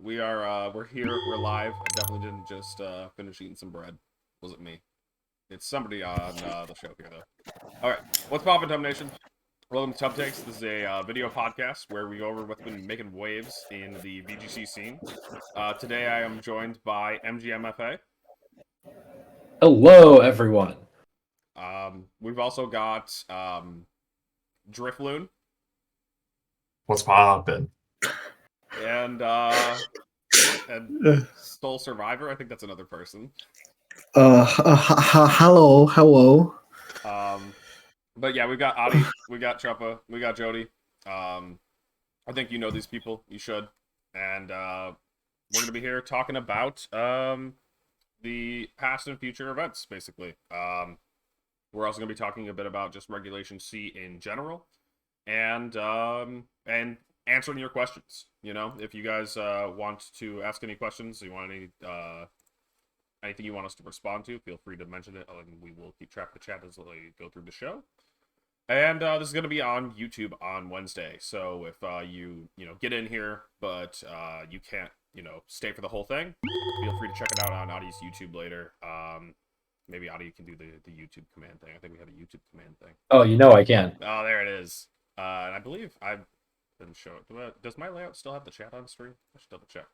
we're here. We're live. I definitely didn't just finish eating some bread. Wasn't me. It's somebody on the show here though. All right, what's poppin', Tub Nation? Welcome to Tub Takes. This is a video podcast where we go over what's been making waves in the VGC scene. Today I am joined by MGMFA. Hello, everyone. We've also got Driftloon. What's poppin'? And Stole Survivor. I think that's another person. Hello. But yeah, we've got Adi, we got Chuppa, we got Jeudy. I think you know these people. You should. And we're gonna be here talking about the past and future events, basically. We're also gonna be talking a bit about just Regulation C in general, and answering your questions. You know, if you guys want to ask any questions, you want any anything you want us to respond to, feel free to mention it, and we will keep track of the chat as we go through the show. And this is going to be on YouTube on Wednesday, so if you get in here, but you can't stay for the whole thing, feel free to check it out on Adi's YouTube later. Maybe Adi can do the YouTube command thing. I think we have a YouTube command thing. Oh, I can. Oh, there it is. And I believe I didn't show it. Does my layout still have the chat on stream? I should double check.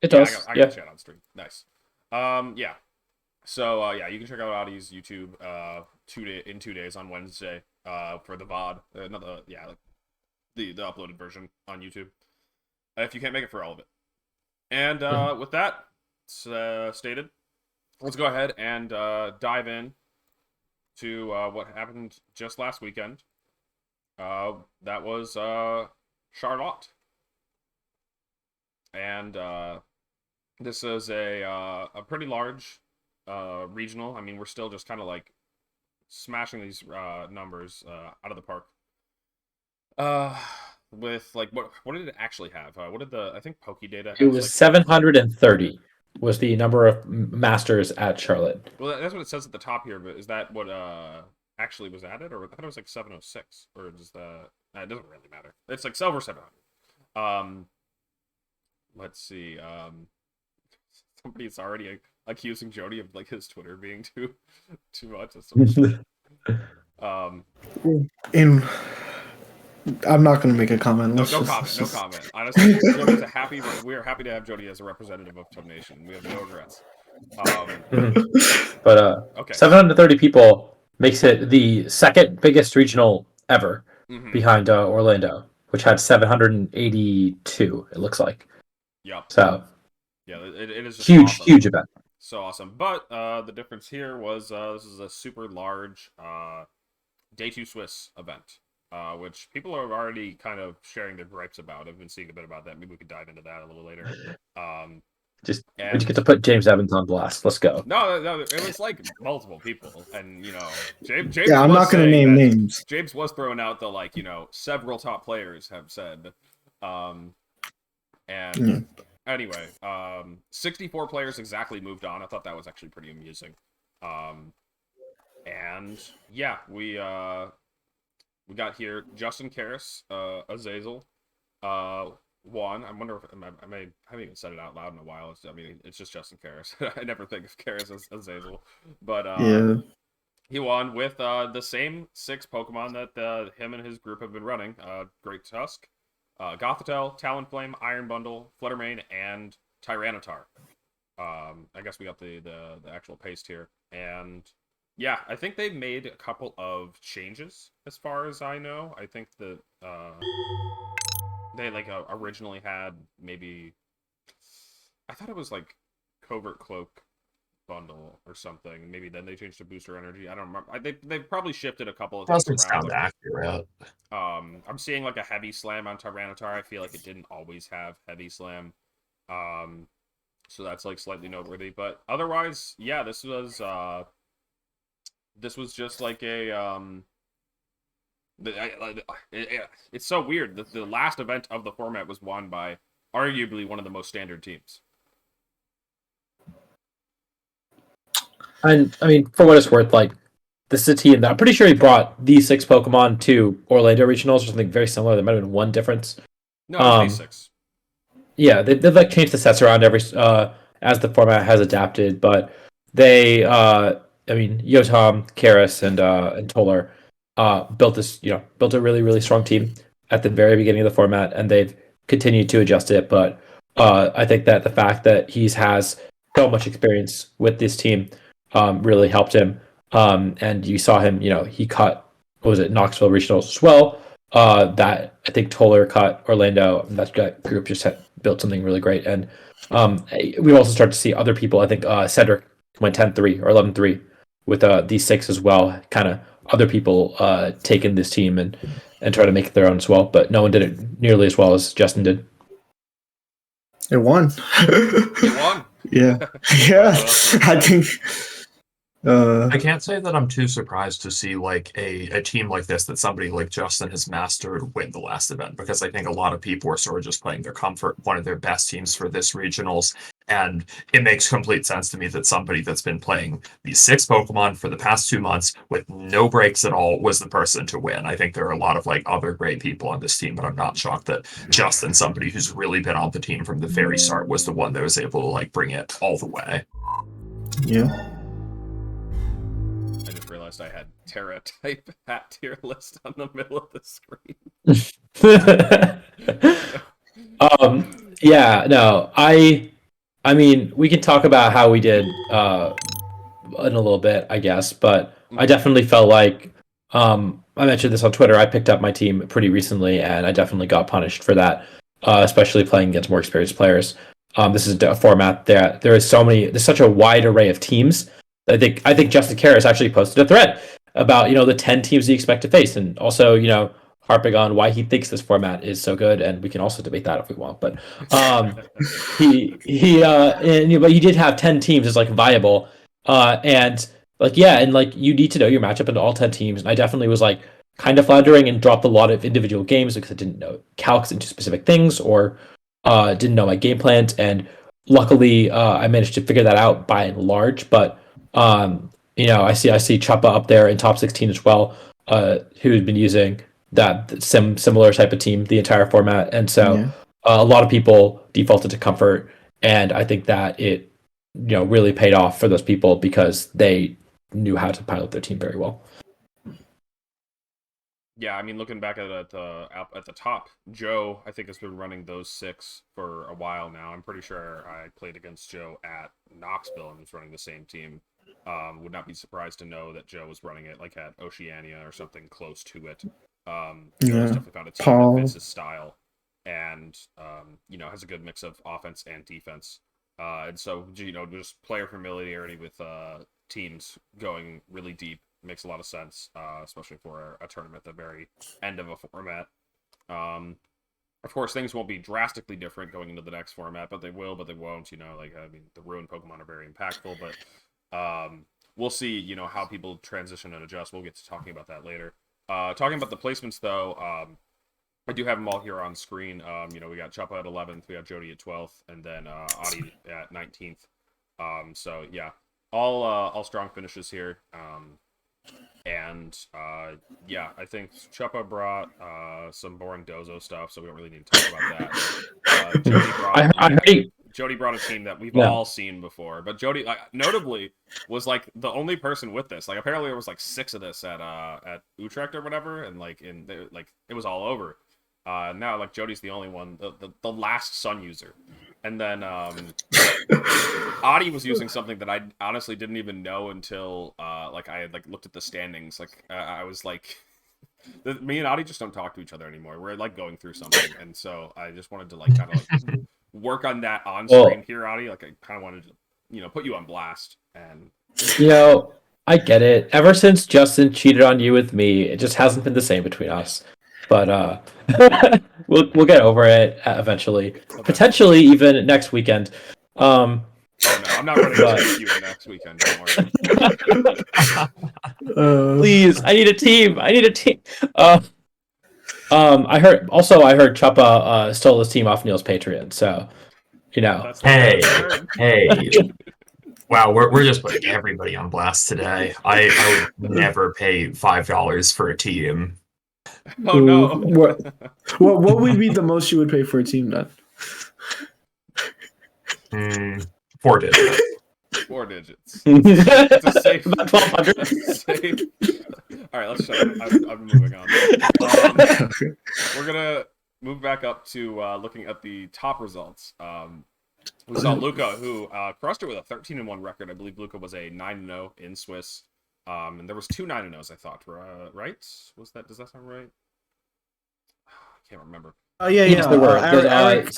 It does. I got the chat on stream. Nice. Yeah. So yeah, you can check out Adi's YouTube in 2 days on Wednesday for the VOD. The uploaded version on YouTube. If you can't make it for all of it. And with that stated, let's go ahead and dive in to what happened just last weekend. That was Charlotte. And this is a pretty large regional. I mean, we're still just kind of like smashing these numbers out of the park. With like what did it actually have? What did I think Poke Data? It was 730 was the number of masters at Charlotte. Well, that's what it says at the top here. But is that what actually was added, or I thought it was like 706, or just it doesn't really matter. It's like over 700. Let's see. Somebody's already accusing Jeudy of like his Twitter being too much. I'm not going to make a comment. No comment. Honestly, we are happy to have Jeudy as a representative of Tub Nation. We have no regrets. But okay. 730 people makes it the second biggest regional ever, behind Orlando, which had 782. It looks like. Yep. So. Yeah, it is just huge, awesome. Huge event. So awesome. But the difference here was this is a super large Day 2 Swiss event, which people are already kind of sharing their gripes about. I've been seeing a bit about that. Maybe we could dive into that a little later. We just get to put James Evans on blast. Let's go. No, it was like multiple people, and James. Yeah, I'm not going to name names. James was throwing out the several top players have said, Anyway, 64 players exactly moved on. I thought that was actually pretty amusing. And yeah, we got here Justin Karras, Azazel, won. I wonder if I haven't even said it out loud in a while. It's just Justin Karras. I never think of Karras as Azazel, but yeah. He won with the same 6 Pokemon that him and his group have been running. Great Tusk, Gothitelle, Talonflame, Iron Bundle, Fluttermane, and Tyranitar. I guess we got the actual paste here. And yeah, I think they made a couple of changes as far as I know. I think that they originally had maybe, I thought it was like Covert Cloak bundle or something. Maybe then they changed to Booster Energy. I don't remember. They probably shifted a couple of things Doesn't around. sound accurate. I'm seeing like a Heavy Slam on Tyranitar. I feel like it didn't always have Heavy Slam. So that's like slightly noteworthy. But otherwise, yeah, this was just like a it's so weird that the last event of the format was won by arguably one of the most standard teams. And I mean, for what it's worth, like, this is a team that I'm pretty sure he brought these 6 Pokemon to Orlando Regionals or something very similar. There might have been one difference. No, it was they've like changed the sets around every as the format has adapted, but they I mean Yotam, Karis, and Toller built a really really strong team at the very beginning of the format, and they've continued to adjust it. But I think that the fact that he has so much experience with this team really helped him. And you saw him, he cut, what was it, Knoxville Regionals as well. That I think Toller cut Orlando. And that group just had built something really great. And we also start to see other people. I think Cedric went 10-3 or 11-3 with these six as well. Kind of other people taking this team and try to make it their own as well. But no one did it nearly as well as Justin did. It won. It won. Yeah. Yeah. I think. I can't say that I'm too surprised to see like a team like this that somebody like Justin has mastered win the last event, because I think a lot of people are sort of just playing their comfort, one of their best teams for this regionals, and it makes complete sense to me that somebody that's been playing these 6 Pokemon for the past 2 months with no breaks at all was the person to win. I think there are a lot of like other great people on this team, but I'm not shocked that Justin, somebody who's really been on the team from the very start, was the one that was able to like bring it all the way. Yeah. I had Terra type hat tier list on the middle of the screen. Yeah, no, I mean, we can talk about how we did in a little bit, I guess, but I definitely felt like I mentioned this on Twitter. I picked up my team pretty recently, and I definitely got punished for that, especially playing against more experienced players. This is a format that there's such a wide array of teams. I think Justin Karras actually posted a thread about the 10 teams you expect to face, and also harping on why he thinks this format is so good, and we can also debate that if we want. But but he did have 10 teams as like viable, and you need to know your matchup into all 10 teams. And I definitely was like kind of floundering and dropped a lot of individual games because I didn't know calcs into specific things or didn't know my game plans, and luckily I managed to figure that out by and large. But I see Chuppa up there in top 16 as well, who's been using that similar type of team the entire format, and so a lot of people defaulted to comfort, and I think that it really paid off for those people because they knew how to pilot their team very well. Yeah, I mean, looking back at the top, Joe, I think, has been running those 6 for a while now. I'm pretty sure I played against Joe at Knoxville and was running the same team. Would not be surprised to know that Joe was running it like at Oceania or something close to it. Joe's definitely found a team that fits his style and has a good mix of offense and defense. And so just player familiarity with teams going really deep makes a lot of sense, especially for a tournament at the very end of a format. Of course, things won't be drastically different going into the next format, but they will, but they won't. The ruined Pokemon are very impactful, but we'll see, how people transition and adjust. We'll get to talking about that later. Talking about the placements, though, I do have them all here on screen. We got Chuppa at 11th, we got Jeudy at 12th, and then Adi at 19th. So yeah, all strong finishes here. I think Chuppa brought some boring Dozo stuff, so we don't really need to talk about that. Jeudy brought a team that we've all seen before, but Jeudy, notably, was like the only person with this. Like, apparently there was like 6 of this at Utrecht or whatever, and it was all over. Now Jeudy's the only one, the last Sun user. And then Adi was using something that I honestly didn't even know until I had looked at the standings. I was like, me and Adi just don't talk to each other anymore. We're going through something, and so I just wanted to kind of work on that on screen here, Adi. I kind of wanted to put you on blast. And I get it. Ever since Justin cheated on you with me, it just hasn't been the same between us. But we'll get over it eventually. Okay. Potentially even next weekend. Oh no, I'm not running to you next weekend. Don't worry. Please, I need a team. I heard Chuppa stole his team off Neil's Patreon. So Hey. Wow, we're just putting everybody on blast today. I would never pay $5 for a team. Oh no! What would be the most you would pay for a team then? 4 digits. 4 digits. It's a safe. About 1,200. Safe. All right, let's shut up. I'm moving on. We're gonna move back up to looking at the top results. We saw Luca, who crushed it with a 13-1 record. I believe Luca was a 9-0 in Swiss. And there was 2 9-0s, I thought. Right? Does that sound right? I can't remember. Oh yeah. Yes, there were.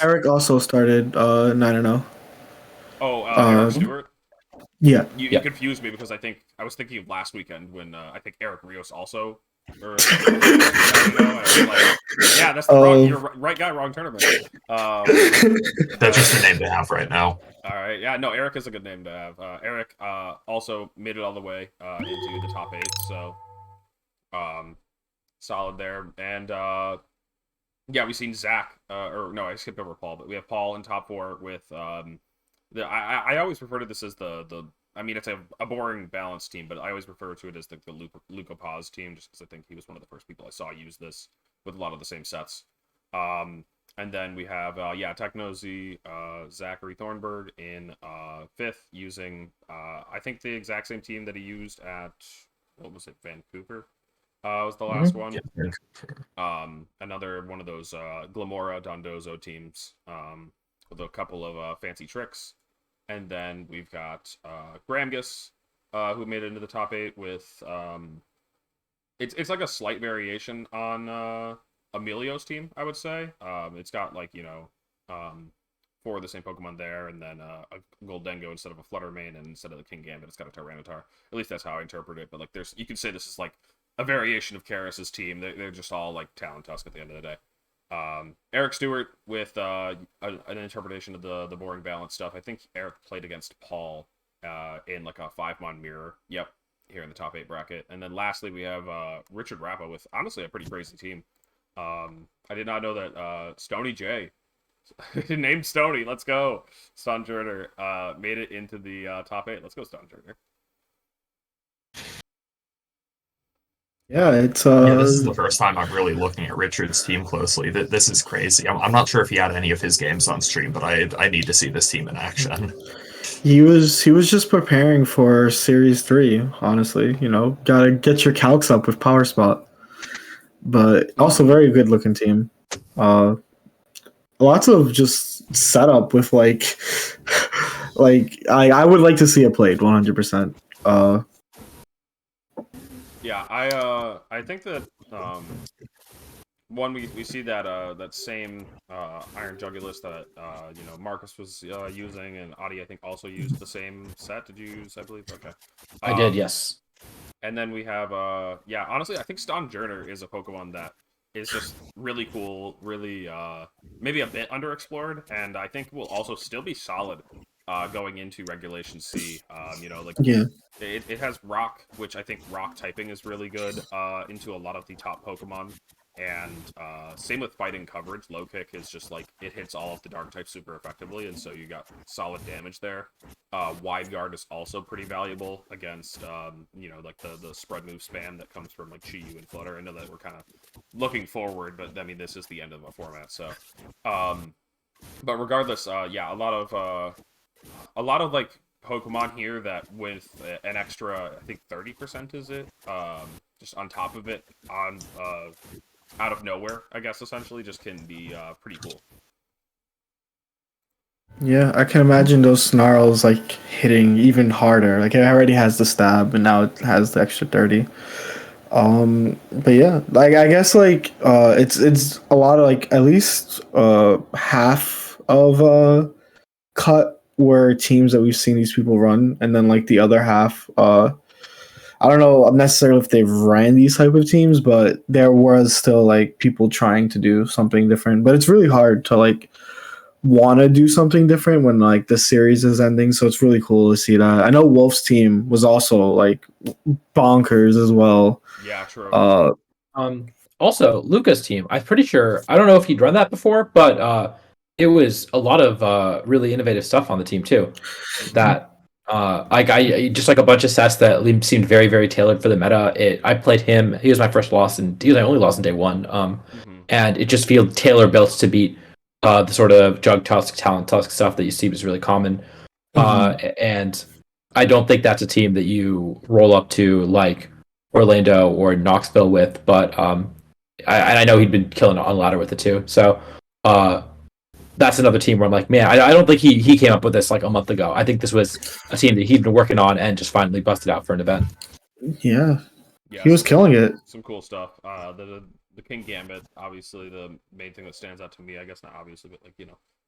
Eric also started 9-0. Oh, Eric Stewart. Yeah. You confused me because I was thinking of last weekend when I think Eric Rios also. I was like, yeah, that's the wrong. You're right guy, wrong tournament. That's just the name to have right now. All right, yeah, no, Eric is a good name to have. Eric also made it all the way into the top 8, so solid there. And yeah, we've seen Zach, or no, I skipped over Paul, but we have Paul in top 4 with I always refer to this as the I mean, it's a boring balanced team, but I always refer to it as the Luca Paz team, just because I think he was one of the first people I saw use this with a lot of the same sets. And then we have, Technozy, Zachary Thornburg in 5th, using, I think, the exact same team that he used at, what was it, Vancouver? Was the last one. Another one of those Glamora Dondozo teams with a couple of fancy tricks. And then we've got Gramgus, who made it into the top 8 with it's like a slight variation on Emilio's team, I would say. It's got 4 of the same Pokemon there, and then a Goldengo instead of a Fluttermane, and instead of the King Gambit, it's got a Tyranitar. At least that's how I interpret it. But you can say this is like a variation of Karis's team. They're just all like Talon Tusk at the end of the day. Eric Stewart with an interpretation of the boring balance stuff. I think Eric played against Paul in like a 5-mon mirror. Yep, here in the top 8 bracket. And then lastly, we have Richard Rappa with honestly a pretty crazy team. I did not know that Stony J, named Stony, let's go, Stonjurner, made it into the top 8. Let's go, Stonjurner. Yeah, it's this is the first time I'm really looking at Richard's team closely. This is crazy. I'm not sure if he had any of his games on stream, but I need to see this team in action. He was just preparing for Series 3, honestly. Gotta get your calcs up with Power Spot. But also very good looking team. Lots of just setup with I would like to see it played 100%. Yeah, I think that one we see that same Iron Jugulus that Marcus was using, and Adi I think also used the same set. Did you use? I believe. Okay. I did, yes. And then we have honestly I think Stonjurner is a Pokemon that is just really cool, really maybe a bit underexplored, and I think will also still be solid going into Regulation C. It has Rock, which I think Rock typing is really good into a lot of the top Pokemon. And same with fighting coverage. Low Kick is just it hits all of the dark types super effectively, and so you got solid damage there. Wide Guard is also pretty valuable against the spread move spam that comes from Chi-Yu and Flutter. I know that we're kind of looking forward, but I mean this is the end of the format, so but regardless, a lot of Pokemon here that with an extra, I think 30% is it, just on top of it, on out of nowhere, I guess, essentially, just can be pretty cool. Yeah, I can imagine those snarls hitting even harder. It already has the stab, and now it has the extra 30. But yeah, I guess it's a lot of at least half of cut were teams that we've seen these people run, and then the other half, I don't know necessarily if they've ran these type of teams, but there was still people trying to do something different. But it's really hard to want to do something different when the series is ending. So it's really cool to see that. I know Wolf's team was also bonkers as well. Yeah, true. Also, Luca's team, I'm pretty sure, I don't know if he'd run that before, but it was a lot of really innovative stuff on the team too. That I just a bunch of sets that seemed very, very tailored for the meta. I played him. He was my first loss, and he was my only loss in day 1. And it just feels tailor built to beat the sort of Jug Tusk, Talent Tusk stuff that you see is really common. And I don't think that's a team that you roll up to like Orlando or Knoxville with, but I know he'd been killing on ladder with it too. So that's another team where I'm like, man, I don't think he came up with this like a month ago. I think this was a team that he'd been working on and just finally busted out for an event. Yeah, Yeah, he was killing it. Some cool stuff. The King Gambit, obviously the main thing that stands out to me. I guess not obviously, but like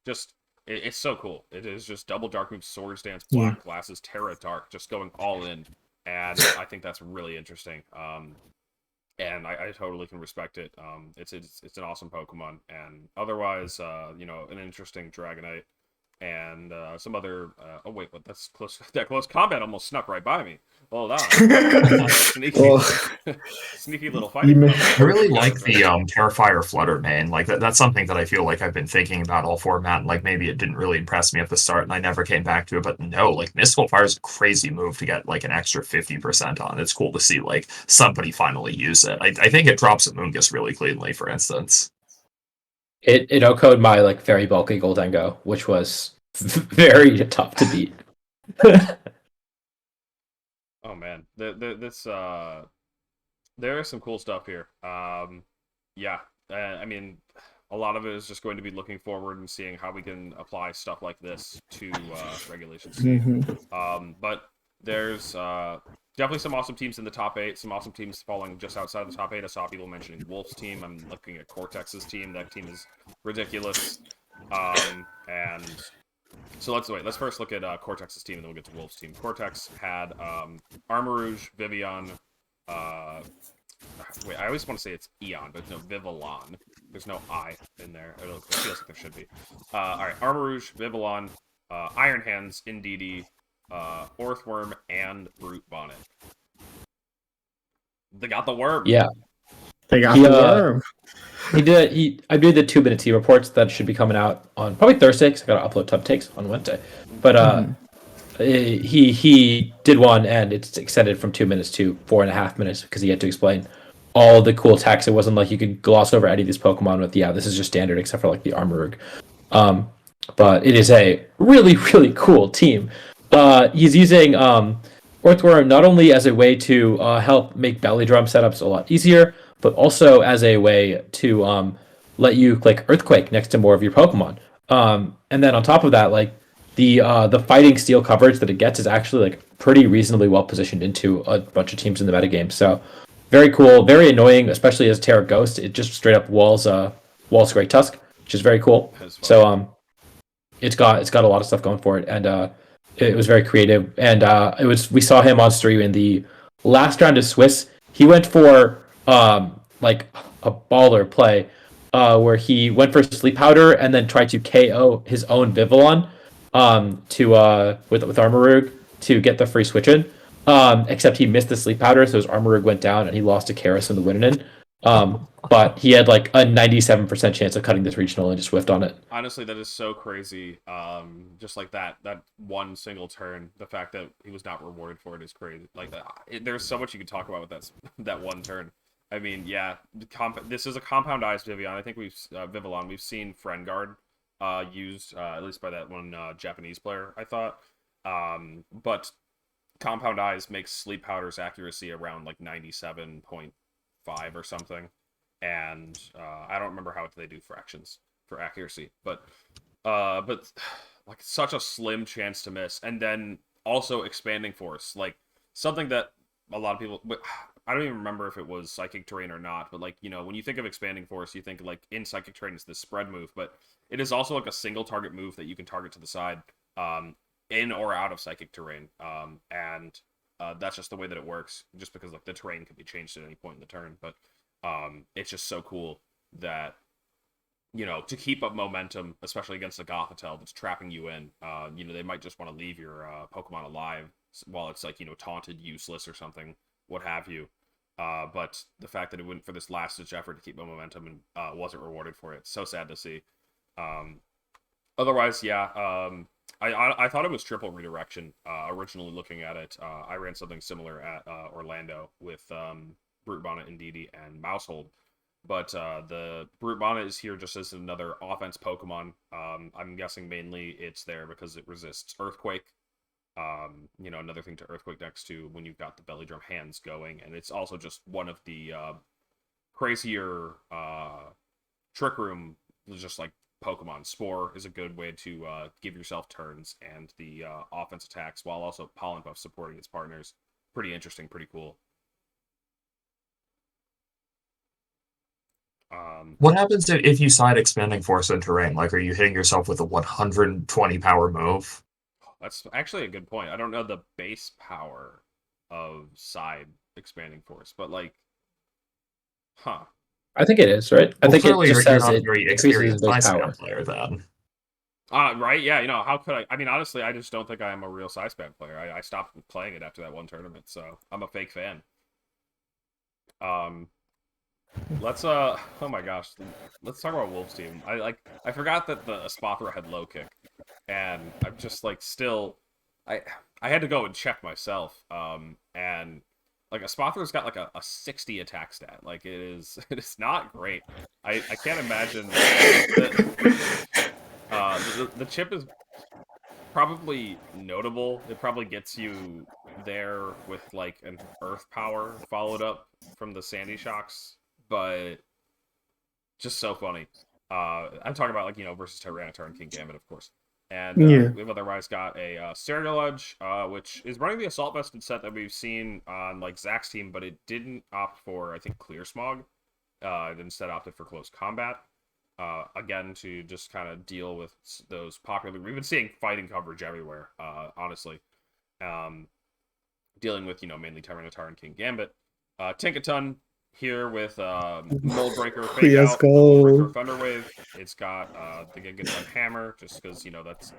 just it's so cool. It is just double dark move, sword stance, block glasses, Terra Dark, just going all in, and I think that's really interesting. And I totally can respect it. It's an awesome Pokemon, and otherwise, an interesting Dragonite, and some other. Oh wait, what? That's close. That close combat almost snuck right by me. Hold on. Sneaky, sneaky little fighting. I really like the Terrifier Flutter main. Like that's something that I feel like I've been thinking about all format. And like maybe it didn't really impress me at the start, and I never came back to it. But no, like Mystical Fire is a crazy move to get like an extra 50% on. It's cool to see like somebody finally use it. I think it drops at Moongus really cleanly, for instance. It OHKO'd my like very bulky Goldengo, which was very tough to beat. Oh man, there is some cool stuff here. Yeah, I mean, a lot of it is just going to be looking forward and seeing how we can apply stuff like this to regulations. But there's definitely some awesome teams in the top 8, some awesome teams falling just outside the top 8. I saw people mentioning Wolf's team. I'm looking at Cortex's team. That team is ridiculous. And so let's first look at Cortex's team, and then we'll get to Wolf's team. Cortex had Armarouge, Vivian, wait, I always want to say it's Eon, but no, Vivillon. There's no I in there. It feels like there should be. Alright, Armarouge, Vivillon, Iron Hands, Indeedee, Orthworm, and Brute Bonnet. They got the worm. Yeah. They got the worm. I did the 2-minute T reports that should be coming out on probably Thursday, because I got to upload top takes on Wednesday. But he did one, and it's extended from 2 minutes to 4.5 minutes because he had to explain all the cool attacks. It wasn't like you could gloss over any of these Pokemon with, this is just standard, except for like the Armarouge. But it is a really, really cool team. He's using Orthworm not only as a way to help make belly drum setups a lot easier, but also as a way to let you click Earthquake next to more of your Pokemon. And then on top of that, like the fighting steel coverage that it gets is actually like pretty reasonably well positioned into a bunch of teams in the metagame. So very cool, very annoying, especially as Terra Ghost. It just straight up walls Great Tusk, which is very cool. So it's got a lot of stuff going for it, and it was very creative. And we saw him on stream in the last round of Swiss. He went for like a baller play where he went for Sleep Powder and then tried to KO his own Vivillon with Armarouge to get the free switch in. Except he missed the Sleep Powder, so his Armarouge went down and he lost to Karis in the Winnanen. But he had like a 97% chance of cutting this regional and just whiffed on it. Honestly, that is so crazy. Just like that one single turn, the fact that he was not rewarded for it is crazy. Like there's so much you could talk about with that one turn. I mean, yeah, this is a compound-ized Vivillon. I think Vivillon. We've seen Friendguard used at least by that one Japanese player, I thought. But compound eyes makes Sleep Powder's accuracy around like 97.5 or something, and I don't remember how they do fractions for accuracy, but like such a slim chance to miss. And then also Expanding Force, like something that a lot of people, I don't even remember if it was Psychic Terrain or not, but like, when you think of Expanding Force, you think like in Psychic Terrain it's this spread move, but it is also like a single target move that you can target to the side, in or out of Psychic Terrain, and that's just the way that it works, just because like the terrain can be changed at any point in the turn. But it's just so cool that to keep up momentum, especially against a Gothitelle that's trapping you in, they might just want to leave your Pokemon alive while it's like taunted, useless or something, what have you. But the fact that it went for this last ditch effort to keep up momentum and wasn't rewarded for it, so sad to see. Otherwise, yeah. I thought it was triple redirection originally looking at it. I ran something similar at Orlando with Brute Bonnet, Indeedee, and Mousehold. But the Brute is here just as another offense Pokemon. I'm guessing mainly it's there because it resists Earthquake. Another thing to Earthquake next to when you've got the Belly Drum hands going. And it's also just one of the crazier Trick Room, just like Pokemon. Spore is a good way to give yourself turns and the offense attacks while also Pollen Puff supporting its partners. Pretty interesting, pretty cool. What happens if you side Expanding Force into Rain? Like, are you hitting yourself with a 120 power move? That's actually a good point. I don't know the base power of side Expanding Force, but like, huh. I think it is, right? I think it just says it increases his base power. Player then. Right, yeah, how could I? I mean, honestly, I just don't think I am a real side spam player. I stopped playing it after that one tournament, so I'm a fake fan. Let's oh my gosh, let's talk about Wolf's team. I forgot that the Espathra had low kick, and I'm just like still, I had to go and check myself. And like Espathra's got like a 60 attack stat. Like it is not great. I can't imagine. The chip is probably notable. It probably gets you there with like an Earth Power followed up from the Sandy Shocks, but just so funny. I'm talking about like versus Tyranitar and King Gambit, of course. And we've otherwise got a Stereoludge, which is running the Assault Vested set that we've seen on like Zach's team, but it didn't opt for, I think, Clear Smog. It instead opted for Close Combat. Again, to just kind of deal with those popular... We've been seeing fighting coverage everywhere, honestly. Dealing with, mainly Tyranitar and King Gambit. Tinkaton here with Mold Breaker, Fake Out, Mold Breaker, Thunder Wave. It's got the Gigaton Hammer, just because, that's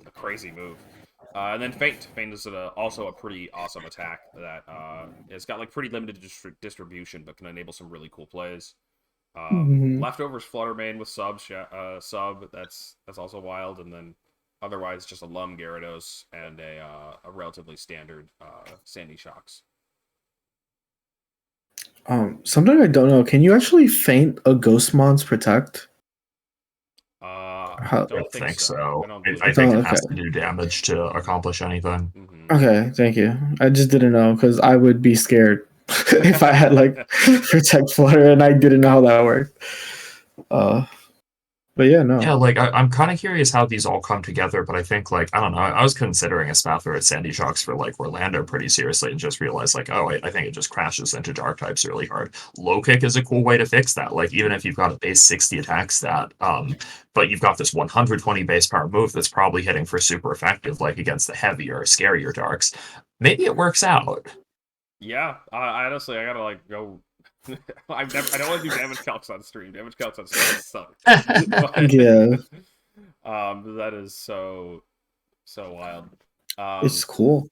a crazy move. And then Feint. Feint is also a pretty awesome attack that it's got like pretty limited distribution, but can enable some really cool plays. Leftovers Fluttermane with sub, that's also wild, and then otherwise just a Lum Gyarados and a relatively standard Sandy Shocks. Something I don't know. Can you actually feint a Ghostmon's Protect? I don't think so. I think it has to do damage to accomplish anything. Okay, thank you. I just didn't know because I would be scared if I had like Protect Flutter and I didn't know how that worked. But yeah, no. Yeah, like I'm kind of curious how these all come together, but I think like I don't know. I was considering a Spathra at Sandy Shocks for like Orlando pretty seriously, and just realized like, oh, I think it just crashes into Dark types really hard. Low kick is a cool way to fix that. Like even if you've got a base 60 attack stat, but you've got this 120 base power move that's probably hitting for super effective, like against the heavier, scarier Darks, maybe it works out. Yeah, honestly, I gotta like go. I don't want to do damage calcs on stream. Damage calcs on stream suck. Yeah. That is so wild. It's cool.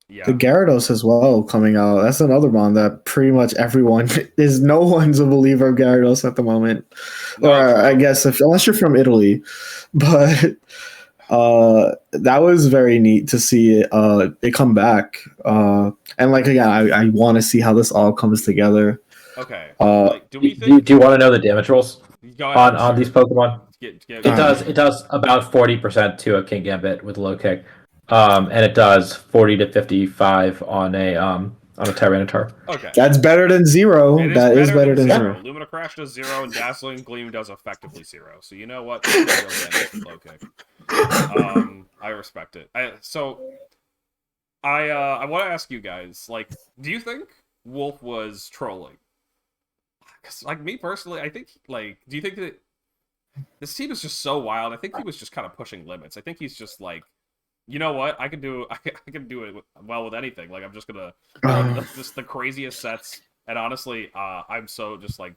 Yeah. The Gyarados as well coming out. That's another one that pretty much everyone is. No one's a believer of Gyarados at the moment, I guess unless you're from Italy, but. That was very neat to see it come back. And like again, I want to see how this all comes together. Okay. Do we think? Do you want to know the damage rolls on these Pokemon? It does about 40% to a King Gambit with low kick, and it does 40 to 55 on a Tyranitar. Okay. That's better than 0. That is better than 0. Lumina Crash does 0, and Dazzling Gleam does effectively 0. So you know what? Real damage with low kick. I respect it. I want to ask you guys, like, do you think Wolf was trolling? Because, like, me personally, I think, like, do you think that this team is just so wild? I think he was just kind of pushing limits. I think he's just like, you know what? I can do it well with anything. Like, I'm just gonna just the craziest sets. And honestly, I'm so just like.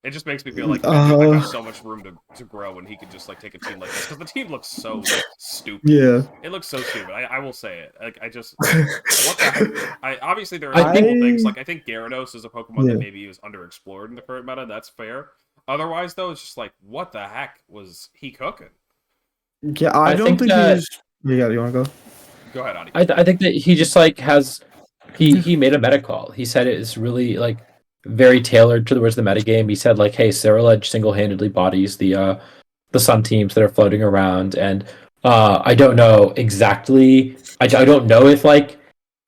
It just makes me feel like I got so much room to grow, and he could just like take a team like this because the team looks so stupid. Yeah, it looks so stupid. I will say it. Like what the heck? Obviously there are cool things. Like I think Gyarados is a Pokemon that maybe was underexplored in the current meta. That's fair. Otherwise, though, it's just like what the heck was he cooking? Yeah, I don't think he's. Yeah, you want to go? Go ahead, Adi. I think that he just like has he made a meta call. He said it is really like. very tailored towards the metagame. He said like, hey, Ledge single-handedly bodies the Sun teams that are floating around, and I don't know exactly. I don't know if like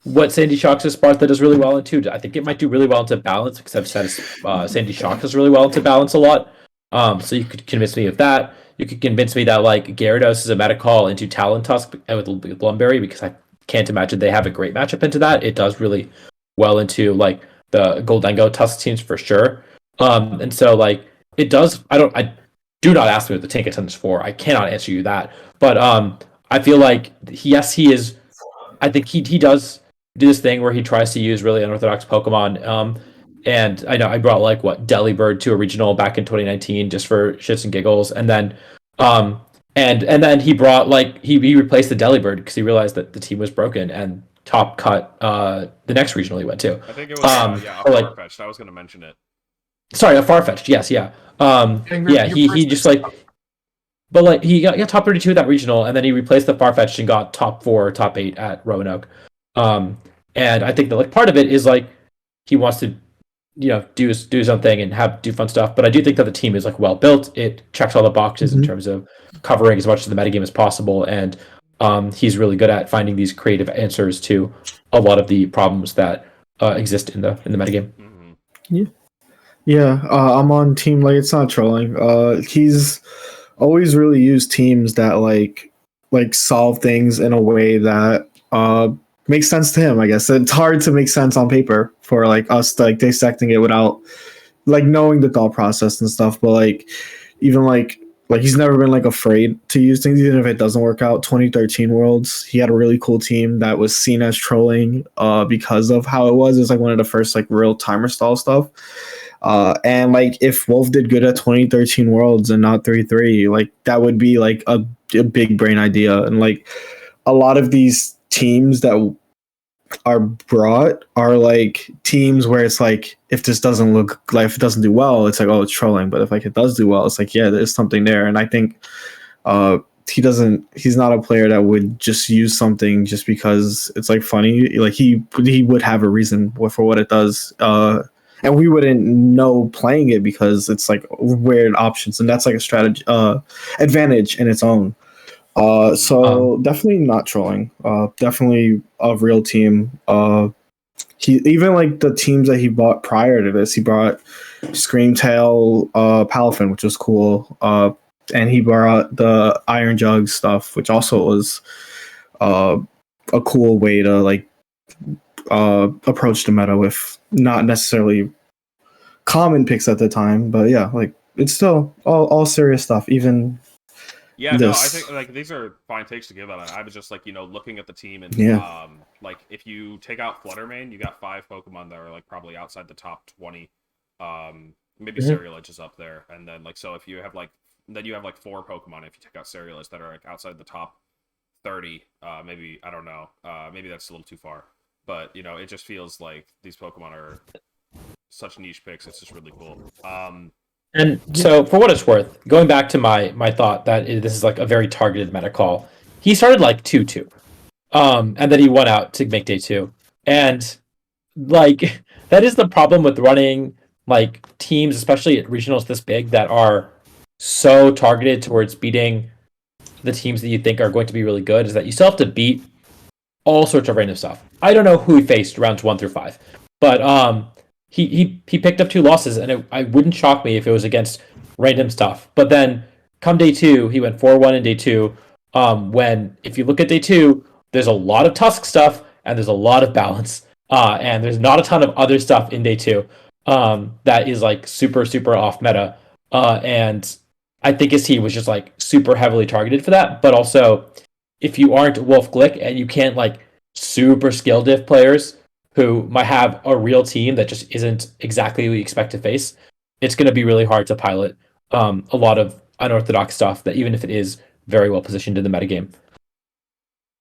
what Sandy Shocks is Sparta does really well into. I think it might do really well into balance because I've said Sandy Shocks does really well into balance a lot. So you could convince me of that. You could convince me that like Gyarados is a meta call into Talon Tusk with Blumberry because I can't imagine they have a great matchup into that. It does really well into like the Goldengo Tusk teams for sure. And so like it does. I do not ask me what the tank attendance for. I cannot answer you that. But I feel like yes, he is. I think he does do this thing where he tries to use really unorthodox Pokemon. And I know I brought like what Delibird to a regional back in 2019 just for shits and giggles, and then and then he brought like he replaced the Delibird because he realized that the team was broken and top cut the next regional he went to. I think it was a Farfetch'd. I was going to mention it. Sorry, a Farfetch'd. Yes, yeah. He just like. But like he got top 32 at that regional, and then he replaced the Farfetch'd and got top 4 or top 8 at Roanoke. And I think that like part of it is like he wants to, do his own thing and do fun stuff. But I do think that the team is like well built. It checks all the boxes in terms of covering as much of the metagame as possible, and he's really good at finding these creative answers to a lot of the problems that exist in the metagame. Yeah. I'm on team like it's not trolling. He's always really used teams that like solve things in a way that makes sense to him. I guess it's hard to make sense on paper for like us like dissecting it without like knowing the thought process and stuff. But like even like he's never been like afraid to use things even if it doesn't work out. 2013 Worlds, he had a really cool team that was seen as trolling because of how it was. It's like one of the first like real timer stall stuff. And like if Wolf did good at 2013 Worlds and not 3-3, like that would be like a big brain idea. And like a lot of these teams that are brought are like teams where it's like if this doesn't look like if it doesn't do well, it's like it's trolling. But if like it does do well, it's like there's something there. And I think he's not a player that would just use something just because it's like funny. Like he would have a reason for what it does. And we wouldn't know playing it because it's like weird options, and that's like a strategy advantage in its own. So definitely not trolling. Definitely a real team. He even like the teams that he bought prior to this, he brought Screamtail, Palafin, which was cool. And he brought the Iron Jug stuff, which also was a cool way to like approach the meta with not necessarily common picks at the time, but yeah, like it's still all serious stuff. Even no, I think like these are fine takes to give on it. I was just like looking at the team and like if you take out Fluttermane, you got 5 Pokemon that are like probably outside the top 20. Maybe Cerealage is up there, and then like so if you have like then you have like 4 Pokemon if you take out Cerealage that are like outside the top 30. Maybe I don't know. Maybe that's a little too far. But it just feels like these Pokemon are such niche picks. It's just really cool. And so, for what it's worth, going back to my thought that this is like a very targeted meta call, he started like 2-2, and then he won out to make day 2, and like that is the problem with running like teams, especially at regionals this big, that are so targeted towards beating the teams that you think are going to be really good, is that you still have to beat all sorts of random stuff. I don't know who he faced rounds 1 through 5, but he picked up 2 losses, and I wouldn't shock me if it was against random stuff. But then come day 2, he went 4-1 in day 2. When if you look at day 2, there's a lot of Tusk stuff and there's a lot of balance, and there's not a ton of other stuff in day 2 that is like super off meta, and I think his team was just like super heavily targeted for that. But also, if you aren't Wolf Glick and you can't like super skill diff players who might have a real team that just isn't exactly what you expect to face, it's going to be really hard to pilot a lot of unorthodox stuff that even if it is very well positioned in the metagame.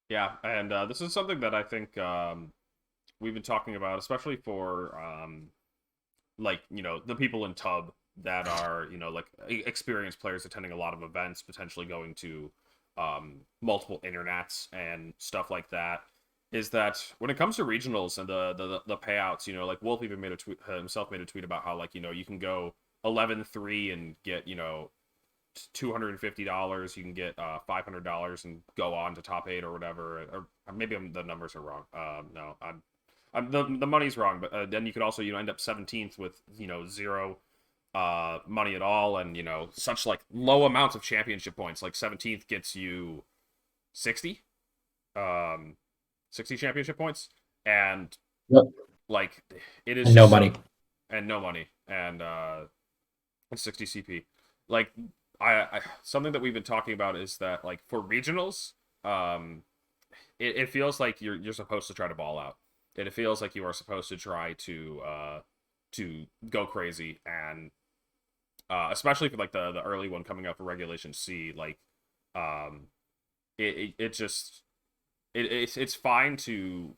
Yeah, and this is something that I think we've been talking about, especially for like the people in Tub that are like experienced players attending a lot of events, potentially going to multiple internets and stuff like that. is that when it comes to regionals and the payouts, like Wolf even made a tweet himself made a tweet about how like you can go 11-3 and get $250. You can get $500 and go on to top 8 or whatever. Or maybe the numbers are wrong. No, the money's wrong. But then you could also end up 17th with zero money at all, and such like low amounts of championship points. Like 17th gets you 60, 60 championship points, and Yep. like it is And no money. and no money and 60 CP. Like I something that we've been talking about is that like for regionals, it feels like you're supposed to try to ball out. It feels like you are supposed to try to go crazy, and especially for like the early one coming up for Regulation C, like it's fine to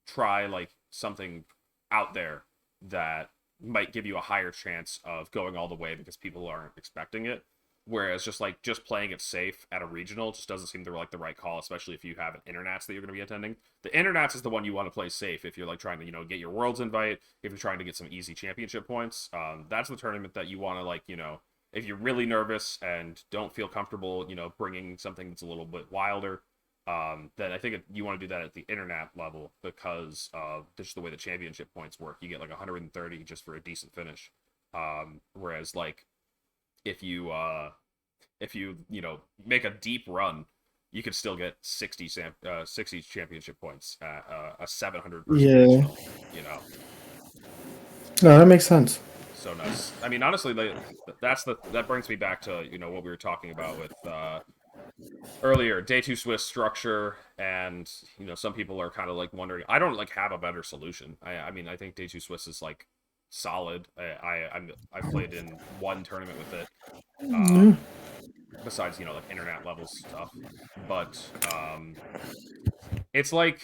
try like something out there that might give you a higher chance of going all the way because people aren't expecting it. Whereas just playing it safe at a regional just doesn't seem like the right call, especially if you have an internats that you're going to be attending. The internats is the one you want to play safe if you're like trying to get your world's invite, if you're trying to get some easy championship points. That's the tournament that you want to like if you're really nervous and don't feel comfortable bringing something that's a little bit wilder. Then I think you want to do that at the internet level because of just the way the championship points work. You get like 130 just for a decent finish. Whereas like if you make a deep run, you could still get 60 championship points at a 700 person regional, No, that makes sense. So nice. I mean, honestly, that brings me back to what we were talking about with earlier, day 2 Swiss structure, and some people are kind of like wondering. I don't like have a better solution. I mean, I think day 2 Swiss is like solid. I've played in one tournament with it, besides like internet level stuff, but it's like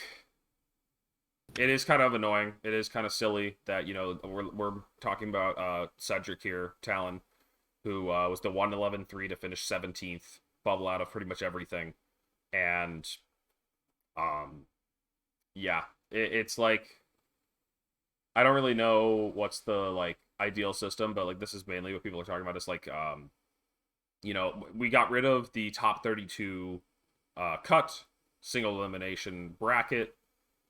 it is kind of annoying. It is kind of silly that we're talking about Cedric here, Talon, who was the 1-11-3 to finish 17th, bubble out of pretty much everything, and yeah, it's like I don't really know what's the like ideal system, but like this is mainly what people are talking about. It's like we got rid of the top 32 cut single elimination bracket,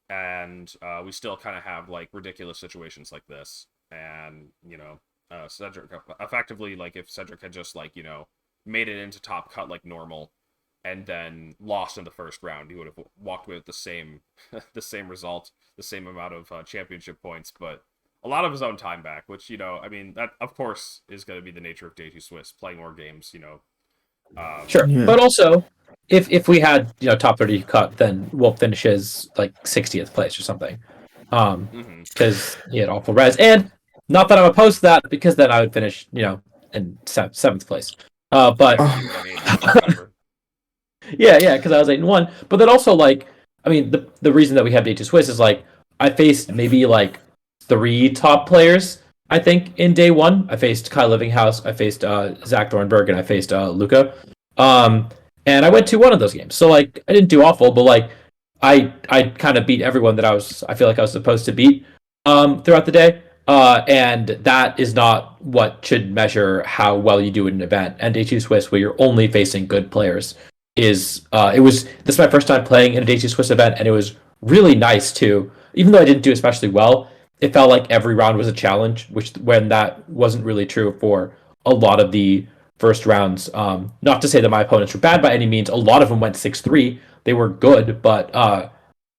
and we still kind of have like ridiculous situations like this. And Cedric effectively, like if Cedric had just like made it into top cut like normal and then lost in the first round, he would have walked away with the same result, the same amount of championship points, but a lot of his own time back, which I mean, that of course is going to be the nature of day 2 Swiss, playing more games. Sure, Yeah. but also if we had top 30 cut, then Wolf finishes like 60th place or something, because he had awful res, and not that I'm opposed to that, because then I would finish in 7th place. But yeah, because I was 8-1. But then also like, I mean, the reason that we have day 2 Swiss is like I faced maybe like 3 top players. I think in day 1, I faced Kai Livinghouse, I faced Zach Thornburg, and I faced Luca. And I went 2-1 of those games. So like I didn't do awful, but like I kind of beat everyone that I feel like I was supposed to beat throughout the day. And that is not what should measure how well you do in an event. And day 2 Swiss, where you're only facing good players, this is my first time playing in a day 2 Swiss event, and it was really nice too. Even though I didn't do especially well, it felt like every round was a challenge, when that wasn't really true for a lot of the first rounds. Not to say that my opponents were bad by any means. A lot of them went 6-3. They were good, but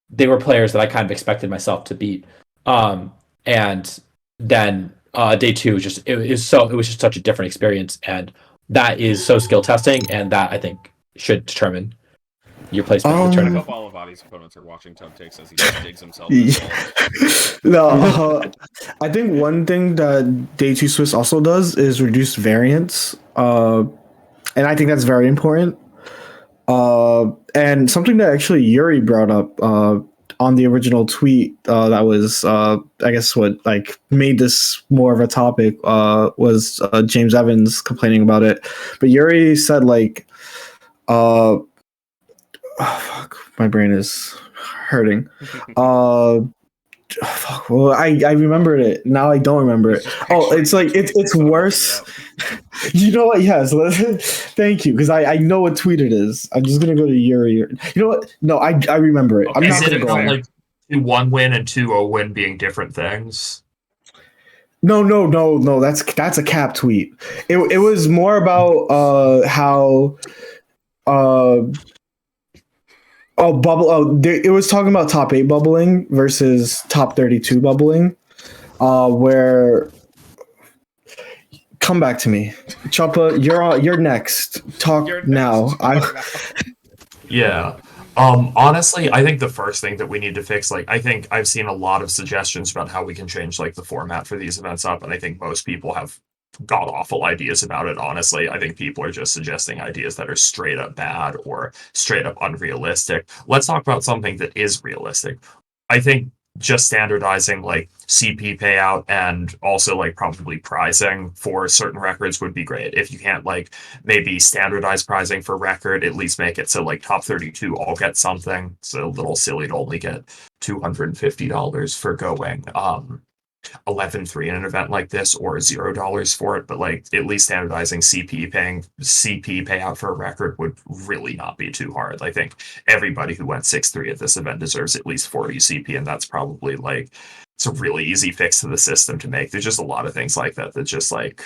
they were players that I kind of expected myself to beat. And then day 2 it was just such a different experience, and that is so skill testing, and that I think should determine your placement in the I tournament. hope all of Adi's opponents are watching Tub Takes as he just digs himself in the No, I think one thing that day 2 Swiss also does is reduce variance, and I think that's very important. And something that actually Yuri brought up on the original tweet that was I guess what like made this more of a topic was James Evans complaining about it, but Yuri said like oh, fuck, my brain is hurting. Fuck, well, I remembered it. Now I don't remember it. Oh, it's like it's worse. You know what? Yes. Thank you, because I know what tweet it is. I'm just gonna go to Yuri. You know what? No, I remember it. Okay. I'm not Is gonna it go about there. like 2-1 win and 2-0 win being different things? No. That's a cap tweet. It was more about how bubble. It was talking about top 8 bubbling versus top 32 bubbling. Where come back to me, Chuppa. You're next. Talk You're now. Yeah. Honestly, I think the first thing that we need to fix, like, I think I've seen a lot of suggestions about how we can change, like, the format for these events up, and I think most people have god awful ideas about it, honestly. I think people are just suggesting ideas that are straight up bad or straight up unrealistic. Let's talk about something that is realistic. I think just standardizing like CP payout and also like probably pricing for certain records would be great. If you can't like maybe standardize pricing for record, at least make it so like top 32 all get something. It's a little silly to only get $250 for going 11-3 in an event like this, or $0 for it, but like at least standardizing CP payout for a record would really not be too hard. I think everybody who went 6-3 at this event deserves at least 40 CP, and that's probably like it's a really easy fix to the system to make. There's just a lot of things like that that just like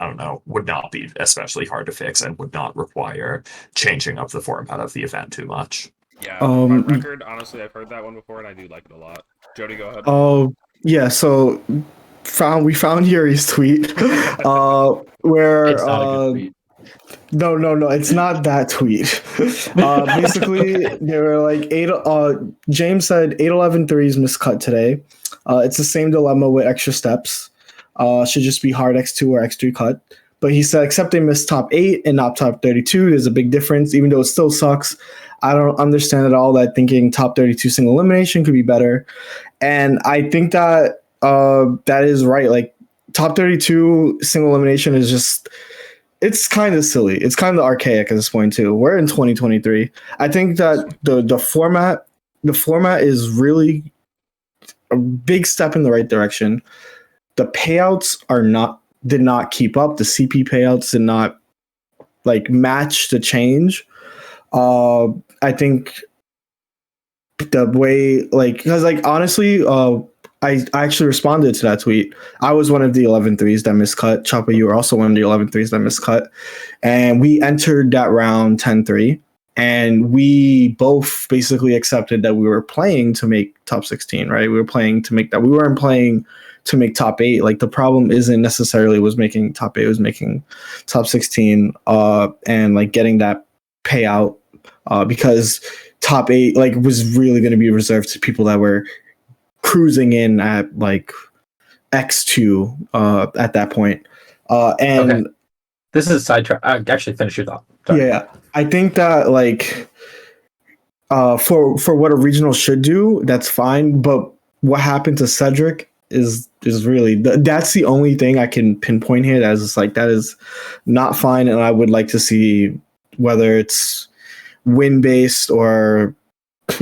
I don't know, would not be especially hard to fix and would not require changing up the format of the event too much. Yeah, my record, honestly, I've heard that one before and I do like it a lot. Jeudy, go ahead. Oh, yeah, so we found Yuri's tweet where It's not a good tweet. No, it's not that tweet. Basically, they were like James said 8-11-3s miscut today. It's the same dilemma with extra steps. Should just be hard X2 or X3 cut. But he said, except they missed top 8 and not top 32, there's a big difference, even though it still sucks. I don't understand at all that thinking top 32 single elimination could be better. And I think that that is right. Like top 32 single elimination is just, it's kind of silly. It's kind of archaic at this point too. We're in 2023. I think that the format is really a big step in the right direction. The payouts did not keep up. The CP payouts did not like match the change. I think the way because honestly, I actually responded to that tweet. I was one of the 11-3s that miscut. Chuppa, you were also one of the 11-3s that miscut. And we entered that round 10-3. And we both basically accepted that we were playing to make top 16, right? We were playing to make that. We weren't playing to make top 8. Like the problem isn't necessarily was making top 8, it was making top 16 and like getting that payout because top 8 like was really going to be reserved to people that were cruising in at like X2 at that point. And okay. This is a sidetrack. Actually, finish your thought. Sorry. Yeah, I think that like for what a regional should do, that's fine. But what happened to Cedric is really that's the only thing I can pinpoint here as like that is not fine, and I would like to see whether it's win based or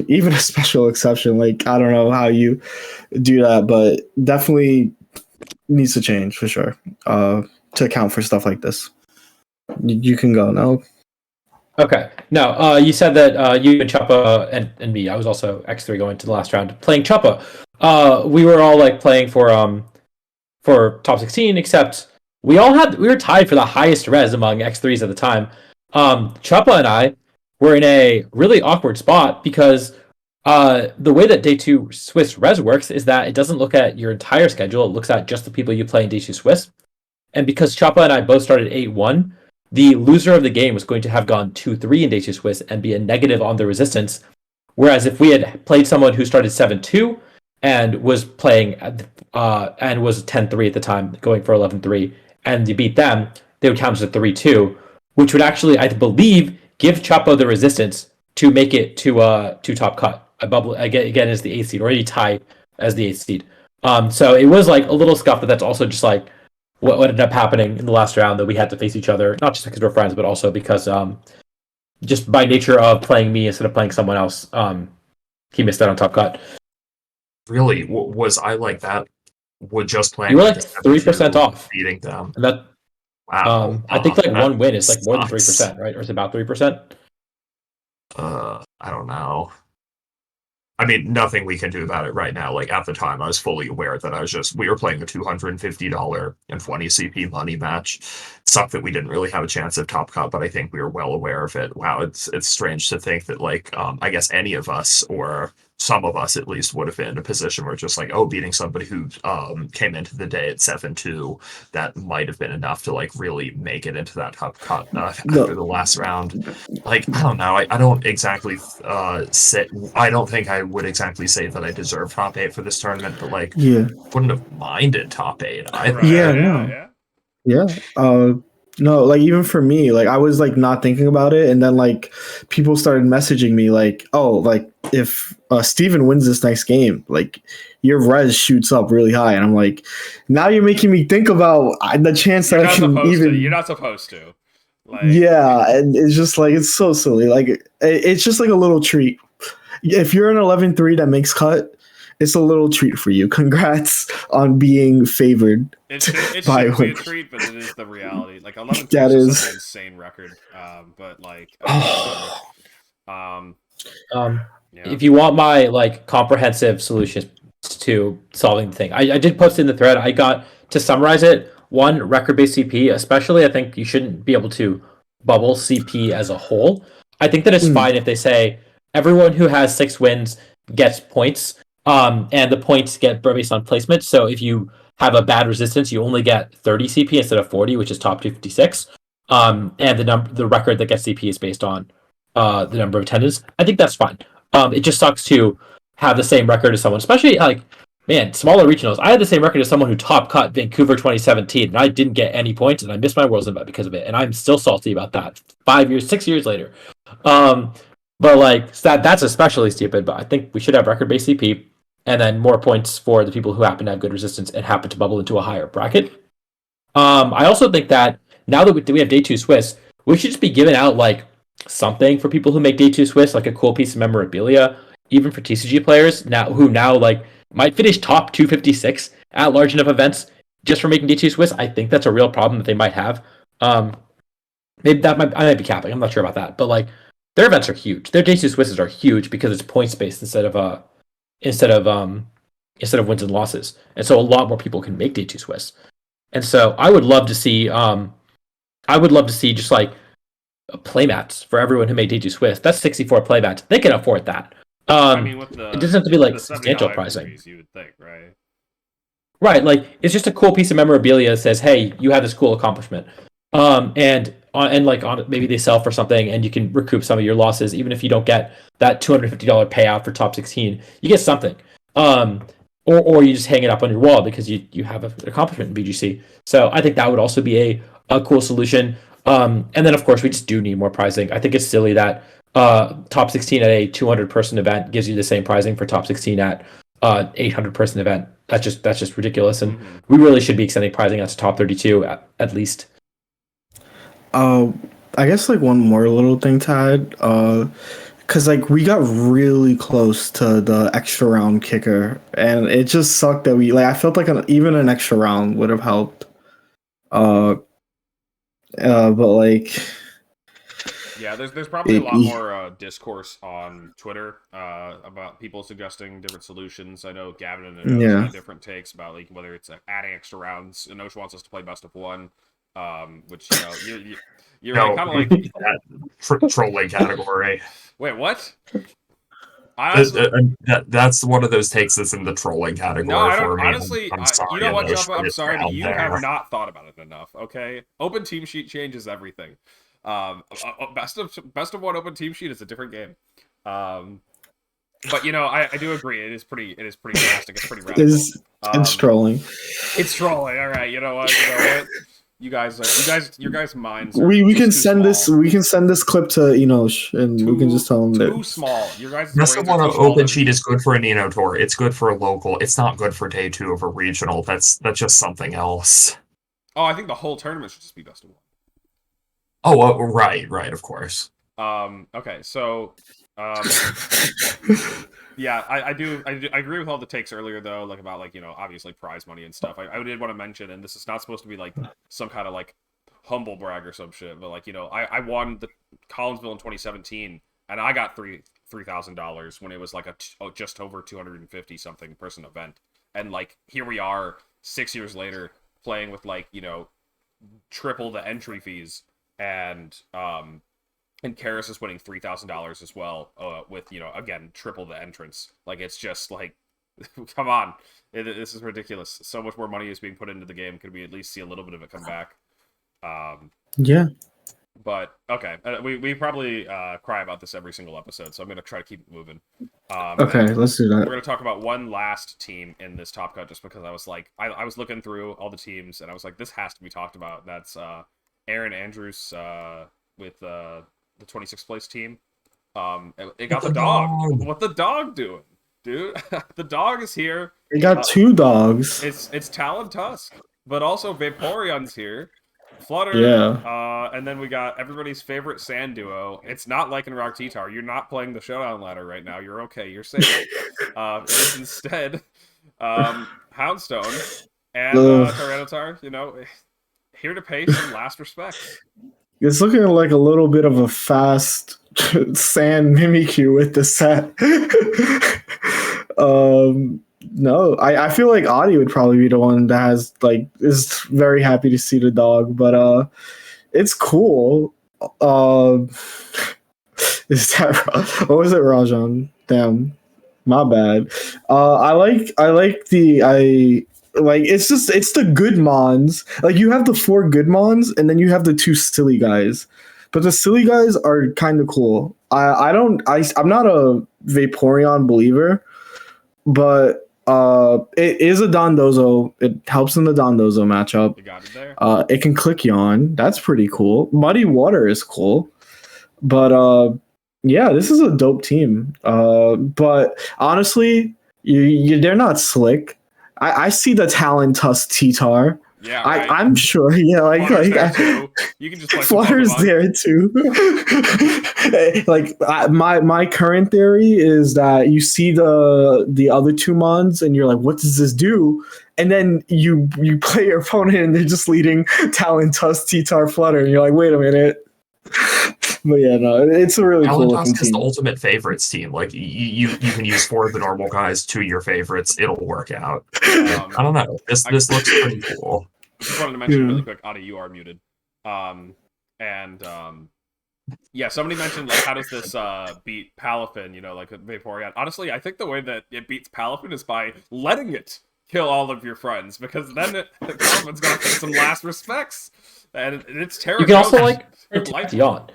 even a special exception. Like I don't know how you do that, but definitely needs to change for sure to account for stuff like this. You can go now. Okay. No, you said that you and Chuppa and me, I was also X3 going to the last round playing Chuppa. We were all like playing for top 16, except we were tied for the highest res among X3s at the time. Chuppa and I were in a really awkward spot because the way that Day 2 Swiss res works is that it doesn't look at your entire schedule, it looks at just the people you play in Day 2 Swiss. And because Chuppa and I both started 8-1, the loser of the game was going to have gone 2-3 in Day 2 Swiss and be a negative on the resistance. Whereas if we had played someone who started 7-2 and was playing and was 10-3 at the time, going for 11-3, and you beat them, they would count as a 3-2, which would actually, I believe, give Chuppa the resistance to make it to top cut. A bubble again as the 8th seed, or any tie as the 8th seed. So it was like a little scuff, but that's also just like what ended up happening in the last round, that we had to face each other, not just because we're friends, but also because just by nature of playing me instead of playing someone else, he missed out on Top Cut. Really, was I like that? Would just playing You were like like a 3% off. beating them. And that Wow. I think like that one win is like more than sucks. 3%, right? Or is it about 3%? I don't know. I mean, nothing we can do about it right now. Like at the time, I was fully aware that we were playing a $250 and 20 CP money match. It sucked that we didn't really have a chance of top cut, but I think we were well aware of it. Wow, it's strange to think that like I guess any of us or some of us at least would have been in a position where just like, oh, beating somebody who came into the day at 7-2, that might have been enough to like really make it into that top cut after the last round. Like, I don't know. I don't exactly say. I don't think I would exactly say that I deserve top 8 for this tournament, but like, Yeah. wouldn't have minded top 8 either. Right, Yeah, no. Yeah. No, like even for me, like I was like not thinking about it, and then like people started messaging me like, oh, like if Steven wins this next game, like your res shoots up really high, and I'm like, now you're making me think about the chance You're that I not can supposed even. to. You're not supposed to. Like, Yeah, and it's just like it's so silly. Like it's just like a little treat. If you're an 11-3 that makes cut, it's a little treat for you. Congrats on being favored. It by should be a like, treat, but it is the reality. Like 11 that is is such an insane record. But like, whatever. Yeah. If you want my like comprehensive solutions to solving the thing, I did post in the thread. I got to summarize it. One, record-based CP, especially, I think you shouldn't be able to bubble CP as a whole. I think that it's fine if they say everyone who has 6 wins gets points, and the points get based on placement. So if you have a bad resistance, you only get 30 CP instead of 40, which is top 256. And the record that gets CP is based on the number of attendance. I think that's fine. It just sucks to have the same record as someone, especially like, man, smaller regionals. I had the same record as someone who top cut Vancouver 2017, and I didn't get any points, and I missed my Worlds invite because of it, and I'm still salty about that. 6 years later. But like that's especially stupid. But I think we should have record-based CP, and then more points for the people who happen to have good resistance and happen to bubble into a higher bracket. I also think that now that we have day 2 Swiss, we should just be giving out like something for people who make day 2 Swiss, like a cool piece of memorabilia, even for TCG players now like might finish top 256 at large enough events just for making day 2 Swiss. I think that's a real problem that they might have. Maybe I might be capping. I'm not sure about that, but like their events are huge. Their day 2 Swisses are huge because it's points based instead of wins and losses, and so a lot more people can make day 2 Swiss. And so I would love to see just like playmats for everyone who made day 2 Swiss. That's 64 playmats. They can afford that. I mean, with the it doesn't have to be like the substantial $70 pricing. increase, you would think, right? Right, like it's just a cool piece of memorabilia that says, "Hey, you had this cool accomplishment," and maybe they sell for something, and you can recoup some of your losses, even if you don't get that $250 payout for top 16. You get something, or you just hang it up on your wall because you have an accomplishment in BGC. So I think that would also be a cool solution. And then of course we just do need more pricing. I think it's silly that top 16 at a 200 person event gives you the same pricing for top 16 at 800 person event. That's just ridiculous, and we really should be extending pricing out to top 32 at least. I guess like one more little thing to add, because like we got really close to the extra round kicker, and it just sucked that I felt like even an extra round would have helped. But like, yeah, there's probably a lot more discourse on Twitter about people suggesting different solutions. I know Gavin and Anosh had different takes about like whether it's adding extra rounds. Anosh wants us to play best of one, which you're kind of like that trolling category. Wait, what? That's one of those takes that's in the trolling category. No, I don't. For me. Honestly, I'm sorry, you know what, Anosh, Chuppa? I'm sorry, but you there. have not thought about it enough. Okay, open team sheet changes everything. Best of one open team sheet is a different game. But I do agree. It is pretty drastic. It's pretty radical. It's trolling. It's trolling. All right. You know what? You guys' minds. We can send this. We can send this clip to Enosh, and we can just tell him that too small. Your guys' best of one open sheet is good for a Nino tour. It's good for a local. It's not good for day 2 of a regional. That's just something else. Oh, I think the whole tournament should just be best of one. Oh, right, of course. Okay, so Yeah, I agree with all the takes earlier though, like about like obviously prize money and stuff. I did want to mention, and this is not supposed to be like some kind of like humble brag or some shit, but like I won the Collinsville in 2017, and I got $3,000 when it was like just over 250 something person event, and like here we are 6 years later playing with like triple the entry fees, and Karis is winning $3,000 as well, with again triple the entrance. Like it's just like, come on, this is ridiculous. So much more money is being put into the game. Could we at least see a little bit of it come back? Yeah. But okay, we probably cry about this every single episode, so I'm gonna try to keep it moving. Okay, let's do that. We're gonna talk about one last team in this top cut, just because I was like, I was looking through all the teams, and I was like, this has to be talked about. That's Aaron Andrews with the 26th place team. It got the dog. What the dog doing, dude? The dog is here. They got two dogs. It's Talon Tusk, but also Vaporeon's here. Flutter, yeah. And then we got everybody's favorite sand duo. It's not like in Rock T-Tar. You're not playing the showdown ladder right now. You're okay. You're safe. It is instead Houndstone and Tyranitar. Here to pay some last respects. It's looking like a little bit of a fast sand Mimikyu with the set. No, I feel like Audie would probably be the one that is very happy to see the dog, but it's cool. Is that what was it, Rajan? Damn, my bad. It's the good mons. Like you have the 4 good mons, and then you have the 2 silly guys. But the silly guys are kind of cool. I'm not a Vaporeon believer, but it is a Dondozo. It helps in the Dondozo matchup. You got it there. It can click Yawn. That's pretty cool. Muddy Water is cool. But yeah, this is a dope team. But honestly, they're not slick. I see the Talon Tusk T-Tar. Yeah, right. I'm sure. Yeah, you can just play Flutter's there too. My current theory is that you see the other 2 mons and you're like, what does this do? And then you play your opponent and they're just leading Talon Tusk T-Tar Flutter, and you're like, wait a minute. But yeah, no, it's a really cool looking team. Is the ultimate favorites team. Like you can use 4 of the normal guys, 2 of your favorites. It'll work out. I don't know. This looks pretty cool. I just wanted to mention really quick, Adi, you are muted. Yeah, somebody mentioned like how does this beat Palafin? Like Vaporeon. Honestly, I think the way that it beats Palafin is by letting it kill all of your friends, because then Palafin's gonna pay some last respects. And it's terrible. You can also protect Yawn.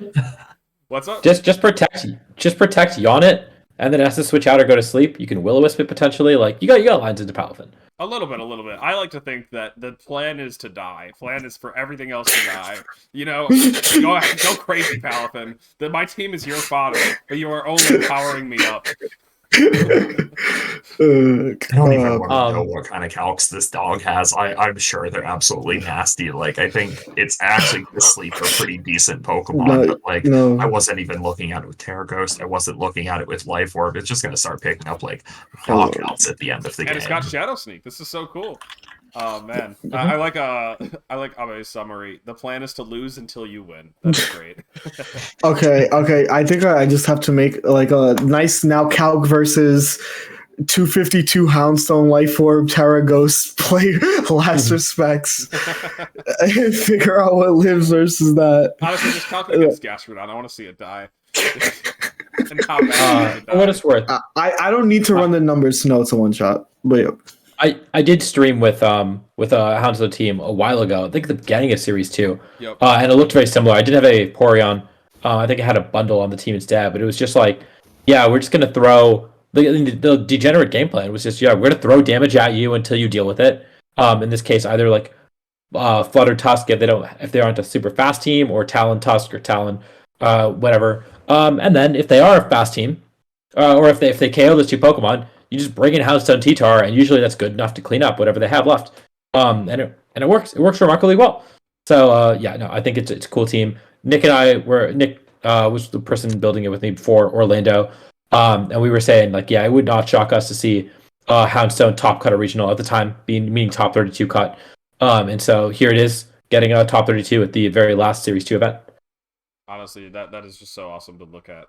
What's up? Just protect Yawn it, and then it has to switch out or go to sleep. You can Will-O-Wisp it potentially. Like you got lines into Palafin. A little bit. I like to think that the plan is to die. Plan is for everything else to die. Go crazy, Palafin. My team is your fodder, but you are only powering me up. I don't even want to know what kind of calcs this dog has. I'm sure they're absolutely nasty. Like, I think it's actually to sleep a pretty decent Pokemon, but I wasn't even looking at it with Terra Ghost. I wasn't looking at it with Life Orb. It's just going to start picking up knockouts at the end of the game. And it's got Shadow Sneak. This is so cool. Oh man, I like Abe's summary. The plan is to lose until you win. That's great. Okay. I think I just have to make like a nice now calc versus 252 Houndstone Life Orb Terra Ghost play last respects and figure out what lives versus that. Honestly, just calculate against Gastrodon. I want to see it die. And how bad what it's worth. I don't need to run the numbers to know it's a one shot. But yeah. I did stream with a Houndstone team a while ago. I think the beginning of series 2. Yep. And it looked very similar. I did have a Porygon. I think I had a bundle on the team instead, but it was just like, yeah, we're just gonna throw the degenerate game plan was just, we're gonna throw damage at you until you deal with it. In this case, either like Flutter Tusk if they aren't a super fast team, or Talon Tusk or Talon whatever. And then if they are a fast team, or if they KO those 2 Pokemon, you just bring in Houndstone T-Tar, and usually that's good enough to clean up whatever they have left. And it works. It works remarkably well. So I think it's a cool team. Nick was the person building it with me before Orlando. And we were saying like, yeah, it would not shock us to see Houndstone top cut a regional at the time, meaning top 32 cut. And so here it is, getting a top 32 at the very last Series 2 event. Honestly, that is just so awesome to look at.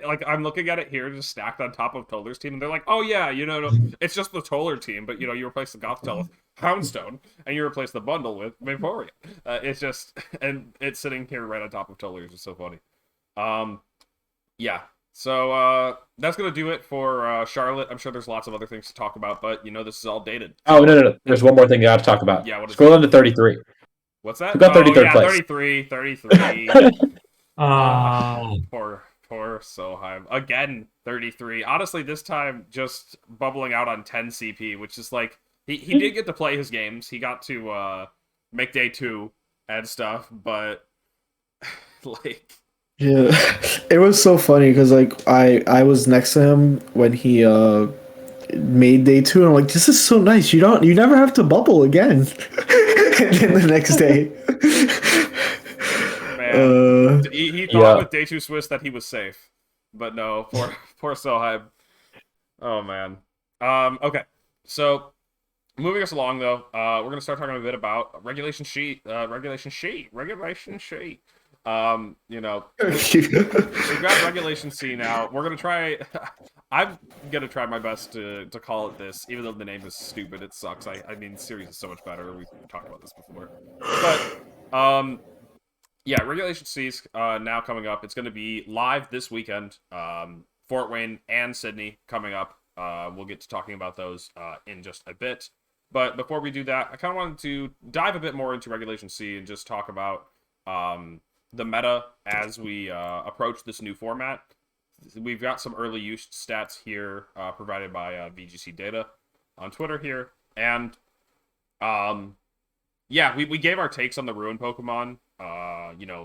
Like I'm looking at it here, just stacked on top of Toller's team, and they're like, "Oh yeah, no, it's just the Toller team, but you replace the Gothtel with Houndstone, and you replace the bundle with Vaporeon." It's just, and it's sitting here right on top of Toller's, is so funny. Yeah. So that's gonna do it for Charlotte. I'm sure there's lots of other things to talk about, but this is all dated. Oh no! There's one more thing I got to talk about. Yeah, what is Scroll down to 33. What's that? Who got 33rd place? 33. Poor Soheim. Again, 33. Honestly, this time just bubbling out on 10 CP, which is like, he did get to play his games. He got to make day 2 and stuff, but like... Yeah, it was so funny because like I was next to him when he made day 2, and I'm like, this is so nice. You never have to bubble again. And then the next day, man, he thought with day 2 Swiss that he was safe, but no, poor Soheim. Oh man. Okay, so moving us along though, we're gonna start talking a bit about regulation sheet. We've got Regulation C now. We're gonna try. I'm gonna try my best to call it this, even though the name is stupid. It sucks. I mean, the series is so much better. We've talked about this before, but yeah, Regulation C is now coming up. It's gonna be live this weekend. Fort Wayne and Sydney coming up. We'll get to talking about those in just a bit. But before we do that, I kind of wanted to dive a bit more into Regulation C and just talk about the meta as we approach this new format. We've got some early use stats here provided by VGC Data on Twitter here. And yeah, we gave our takes on the Ruin Pokemon,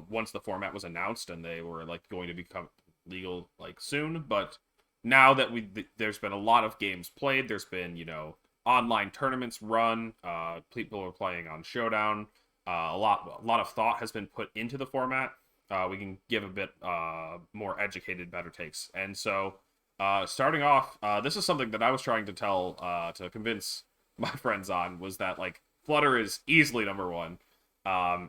once the format was announced and they were like going to become legal like soon. But now that there's been a lot of games played, there's been, online tournaments run, people are playing on Showdown. A lot of thought has been put into the format. We can give a bit more educated, better takes. And so, starting off, this is something that I was trying to to convince my friends on, was that like Flutter is easily number 1,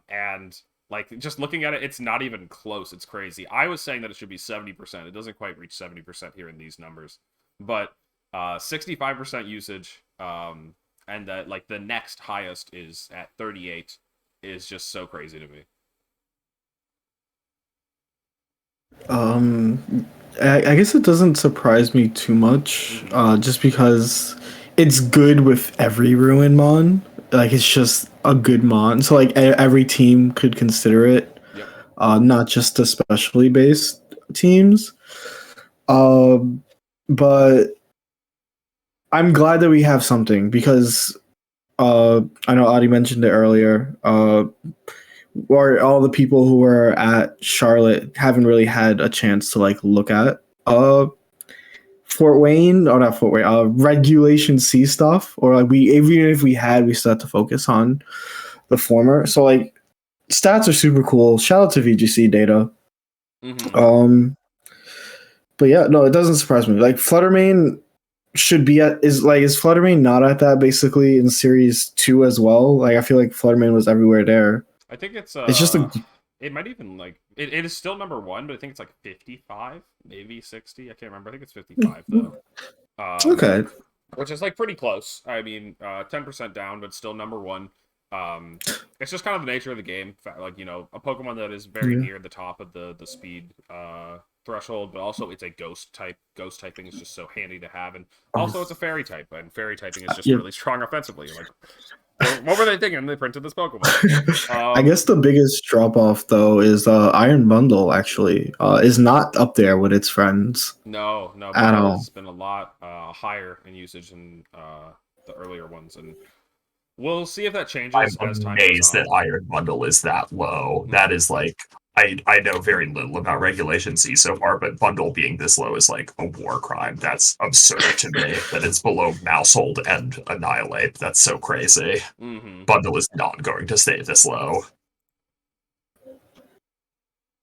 and like just looking at it, it's not even close. It's crazy. I was saying that it should be 70%. It doesn't quite reach 70% here in these numbers, but 65% usage, and that like the next highest is at 38. Is just so crazy to me. I guess it doesn't surprise me too much, just because it's good with every Ruin Mon. Like, it's just a good Mon, so like every team could consider it. Yep. Not just the specially based teams. But I'm glad that we have something, because I know Adi mentioned it earlier, or all the people who were at Charlotte haven't really had a chance to like look at Fort Wayne, or not Fort Wayne, Regulation C stuff, or like even if we had, we still had to focus on the former. So like stats are super cool. Shout out to VGC Data. Mm-hmm. But yeah, no, it doesn't surprise me. Like Fluttermane should be is Fluttermane not at that basically in Series 2 as well? Like I feel like Fluttermane was everywhere there. I think it's just it might even like it is still number 1, but I think it's like 55, maybe 60. I can't remember. I think it's 55 though. Okay. Which is like pretty close. I mean, 10% down, but still number 1. It's just kind of the nature of the game. Like, a Pokemon that is very near the top of the speed threshold, but also it's a ghost type. Ghost typing is just so handy to have, and also it's a fairy type, and fairy typing is just really strong offensively. Like, what were they thinking? They printed this Pokemon. I guess the biggest drop off though is Iron Bundle actually is not up there with its friends. No, at all. It's been a lot higher in usage than the earlier ones, and we'll see if that changes as time goes on. I'm amazed that Iron Bundle is that low. That is like, I know very little about Regulation C so far, but Bundle being this low is like a war crime. That's absurd to me, that it's below Mousehold and Annihilate. That's so crazy. Mm-hmm. Bundle is not going to stay this low.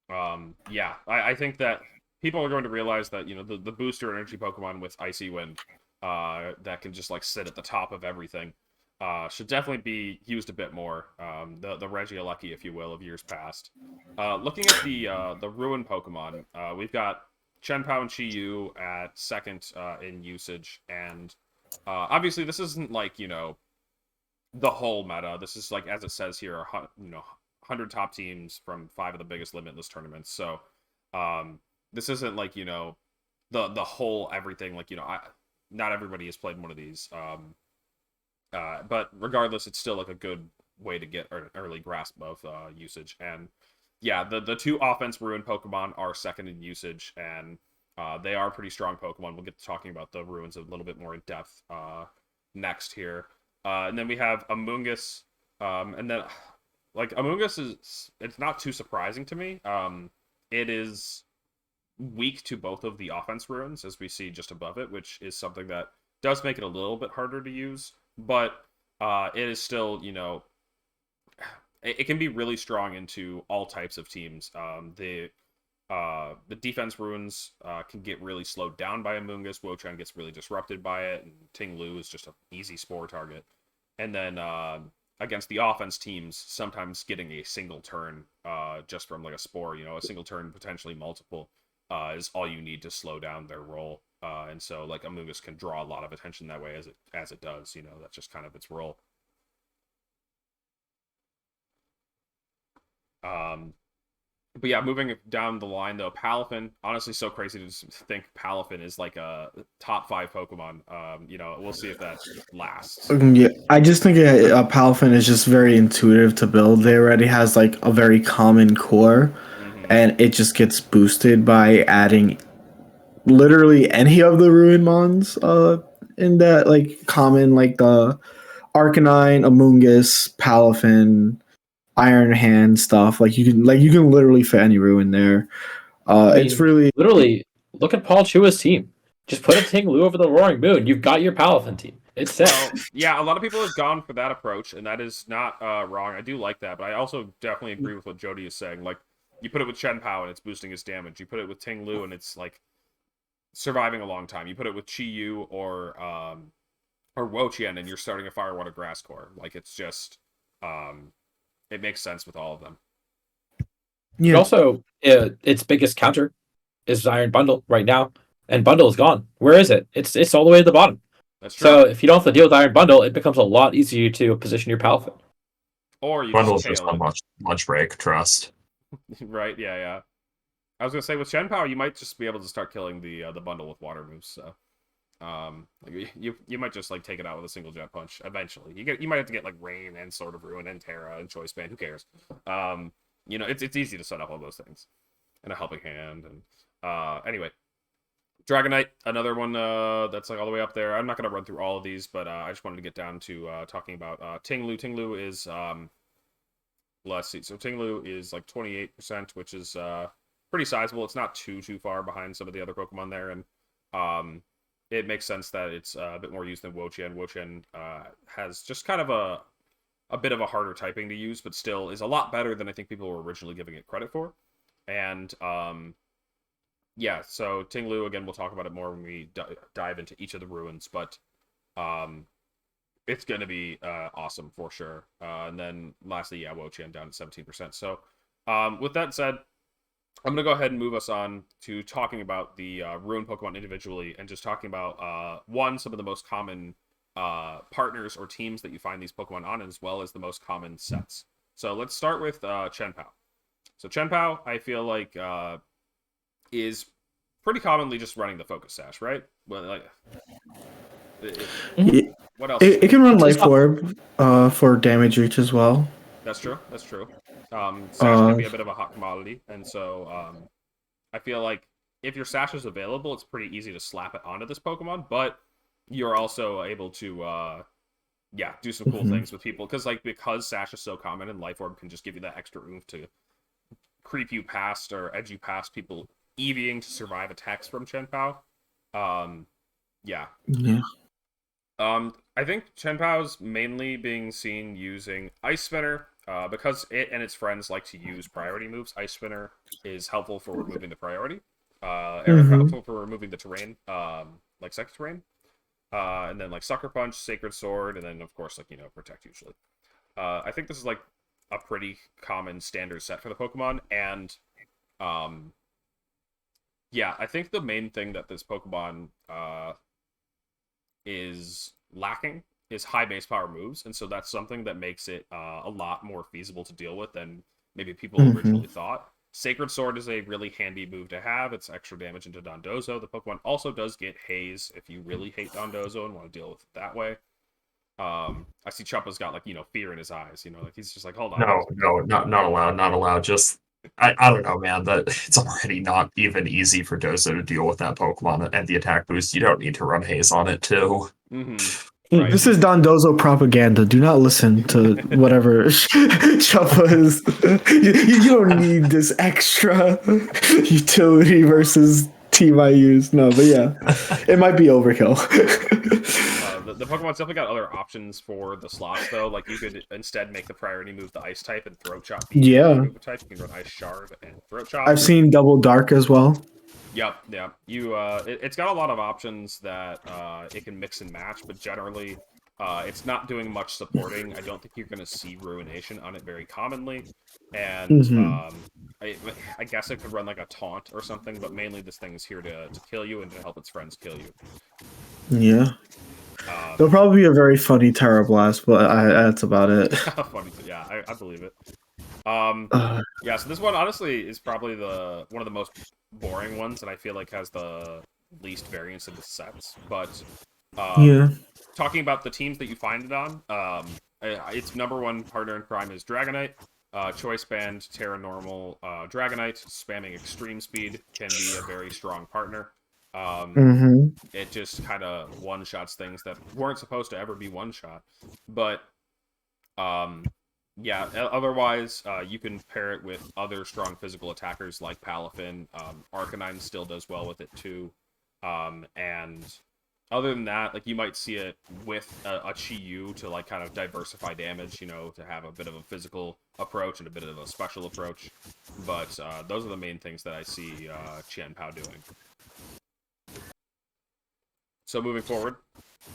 Yeah, I think that people are going to realize that, the booster energy Pokemon with Icy Wind, that can just like sit at the top of everything, should definitely be used a bit more. The Regieleki, if you will, of years past. Looking at the Ruin Pokemon, we've got Chien-Pao and Chi-Yu at second in usage, and obviously this isn't like, the whole meta. This is like, as it says here, 100 top teams from 5 of the biggest limitless tournaments. So, this isn't like, the whole everything. Like, not everybody has played one of these. But regardless, it's still like a good way to get an early grasp of usage. And yeah, the two offense Ruin Pokemon are second in usage, and they are pretty strong Pokemon. We'll get to talking about the Ruins a little bit more in depth next here. And then we have Amoonguss, and then like Amoonguss it's not too surprising to me. It is weak to both of the offense ruins, as we see just above it, which is something that does make it a little bit harder to use. But it is still, it can be really strong into all types of teams. The defense ruins can get really slowed down by Amoonguss. Wo-Chan gets really disrupted by it, and Ting Lu is just an easy spore target. And then against the offense teams, sometimes getting a single turn just from like a spore, a single turn, potentially multiple, is all you need to slow down their roll. And so like Amoonguss can draw a lot of attention that way, as it does. That's just kind of its role. But yeah, moving down the line though, Palafin, honestly, so crazy to think Palafin is like a top 5 Pokemon. We'll see if that lasts. Yeah, I just think Palafin is just very intuitive to build. It already has like a very common core, and it just gets boosted by adding literally any of the Ruin Mons in that like common, like the Arcanine, Amoonguss, Palafin, Iron Hand stuff. Like you can literally fit any Ruin there. It's really literally look at Paul Chua's team. Just put a Ting Lu over the Roaring Moon. You've got your Palafin team. It's set. Well, yeah, a lot of people have gone for that approach, and that is not wrong. I do like that, but I also definitely agree with what Jeudy is saying. Like, you put it with Chien-Pao and it's boosting his damage. You put it with Ting Lu and it's like surviving a long time. You put it with Chi-Yu or Wo-Chien and you're starting a Fire Water Grass Core. Like, it's just it makes sense with all of them. Yeah. Also, its biggest counter is Iron Bundle right now, and Bundle is gone. Where is it? It's all the way at the bottom. That's true. So if you don't have to deal with Iron Bundle, it becomes a lot easier to position your Palafin. Or you Bundle's just a lunch break. Trust. Right? Yeah. I was gonna say with Chien-Pao, you might just be able to start killing the Bundle with water moves. So, you might just like take it out with a single jet punch eventually. You might have to get like Rain and Sword of Ruin and Terra and Choice Band. Who cares? It's easy to set up all those things, and a Helping Hand, and anyway, Dragonite, another one that's like all the way up there. I'm not gonna run through all of these, but I just wanted to get down to talking about Ting Lu. Ting Lu is let's see. So Ting Lu is like 28%, which is pretty sizable. It's not too far behind some of the other Pokemon there, and it makes sense that it's a bit more used than Wo-Chien. Wo-Chien has just kind of a bit of a harder typing to use, but still is a lot better than I think people were originally giving it credit for. And yeah, so Ting Lu, again, we'll talk about it more when we dive into each of the ruins, but it's going to be awesome for sure. And then lastly, yeah, Wo-Chien down at 17%. So with that said, I'm going to go ahead and move us on to talking about the Ruin Pokemon individually and just talking about, some of the most common partners or teams that you find these Pokemon on, as well as the most common sets. So let's start with Chien-Pao. So Chien-Pao, I feel like, is pretty commonly just running the Focus Sash, right? Well, like, what else? It can run Life Orb for damage reach as well. That's true. Sash can be a bit of a hot commodity, and so I feel like if your Sash is available, it's pretty easy to slap it onto this Pokemon, but you're also able to do some cool things with people, because Sash is so common and Life Orb can just give you that extra oomph to creep you past or edge you past people EVing to survive attacks from Chien-Pao. Yeah. I think Chien-Pao's mainly being seen using Ice Spinner, because it and its friends like to use priority moves, Ice Spinner is helpful for removing the priority. Or helpful for removing the terrain, like second terrain. And then like Sucker Punch, Sacred Sword, and then of course like Protect usually. I think this is like a pretty common standard set for the Pokemon, and yeah, I think the main thing that this Pokemon is lacking is high base power moves, and so that's something that makes it a lot more feasible to deal with than maybe people originally thought. Sacred Sword is a really handy move to have. It's extra damage into Dondozo. The Pokemon also does get Haze if you really hate Dondozo and want to deal with it that way. I see Chuppa's got like fear in his eyes. Like he's just like, hold on. No, not allowed, not allowed. Just I don't know, man. That it's already not even easy for Dozo to deal with that Pokemon and the attack boost. You don't need to run Haze on it too. Right. This is Dondozo propaganda. Do not listen to whatever Chuppa is. You don't need this extra utility versus team I use. No, but yeah, it might be overkill. The Pokemon's definitely got other options for the slots, though. Like, you could instead make the priority move the Ice type and Throat Chop. Yeah. Move type. You can run Ice Shard and Throat Chop. I've seen Double Dark as well. Yep. It's got a lot of options that it can mix and match, but generally, it's not doing much supporting. I don't think you're going to see Ruination on it very commonly, and I guess it could run like a taunt or something, but mainly this thing is here to kill you and to help its friends kill you. Yeah. There'll probably be a very funny Terra Blast, but that's about it. Funny, yeah, I believe it. Yeah, so this one honestly is probably one of the most boring ones, and I feel like has the least variance in the sets. But yeah, talking about the teams that you find it on, its number one partner in crime is Dragonite. Choice Band, Terra Normal, Dragonite, spamming Extreme Speed can be a very strong partner. It just kind of one-shots things that weren't supposed to ever be one-shot. But, yeah, otherwise, you can pair it with other strong physical attackers like Palafin. Arcanine still does well with it, too. And other than that, like, you might see it with a Chi-Yu to, like, kind of diversify damage, to have a bit of a physical approach and a bit of a special approach. But those are the main things that I see Chien-Pao doing. So moving forward,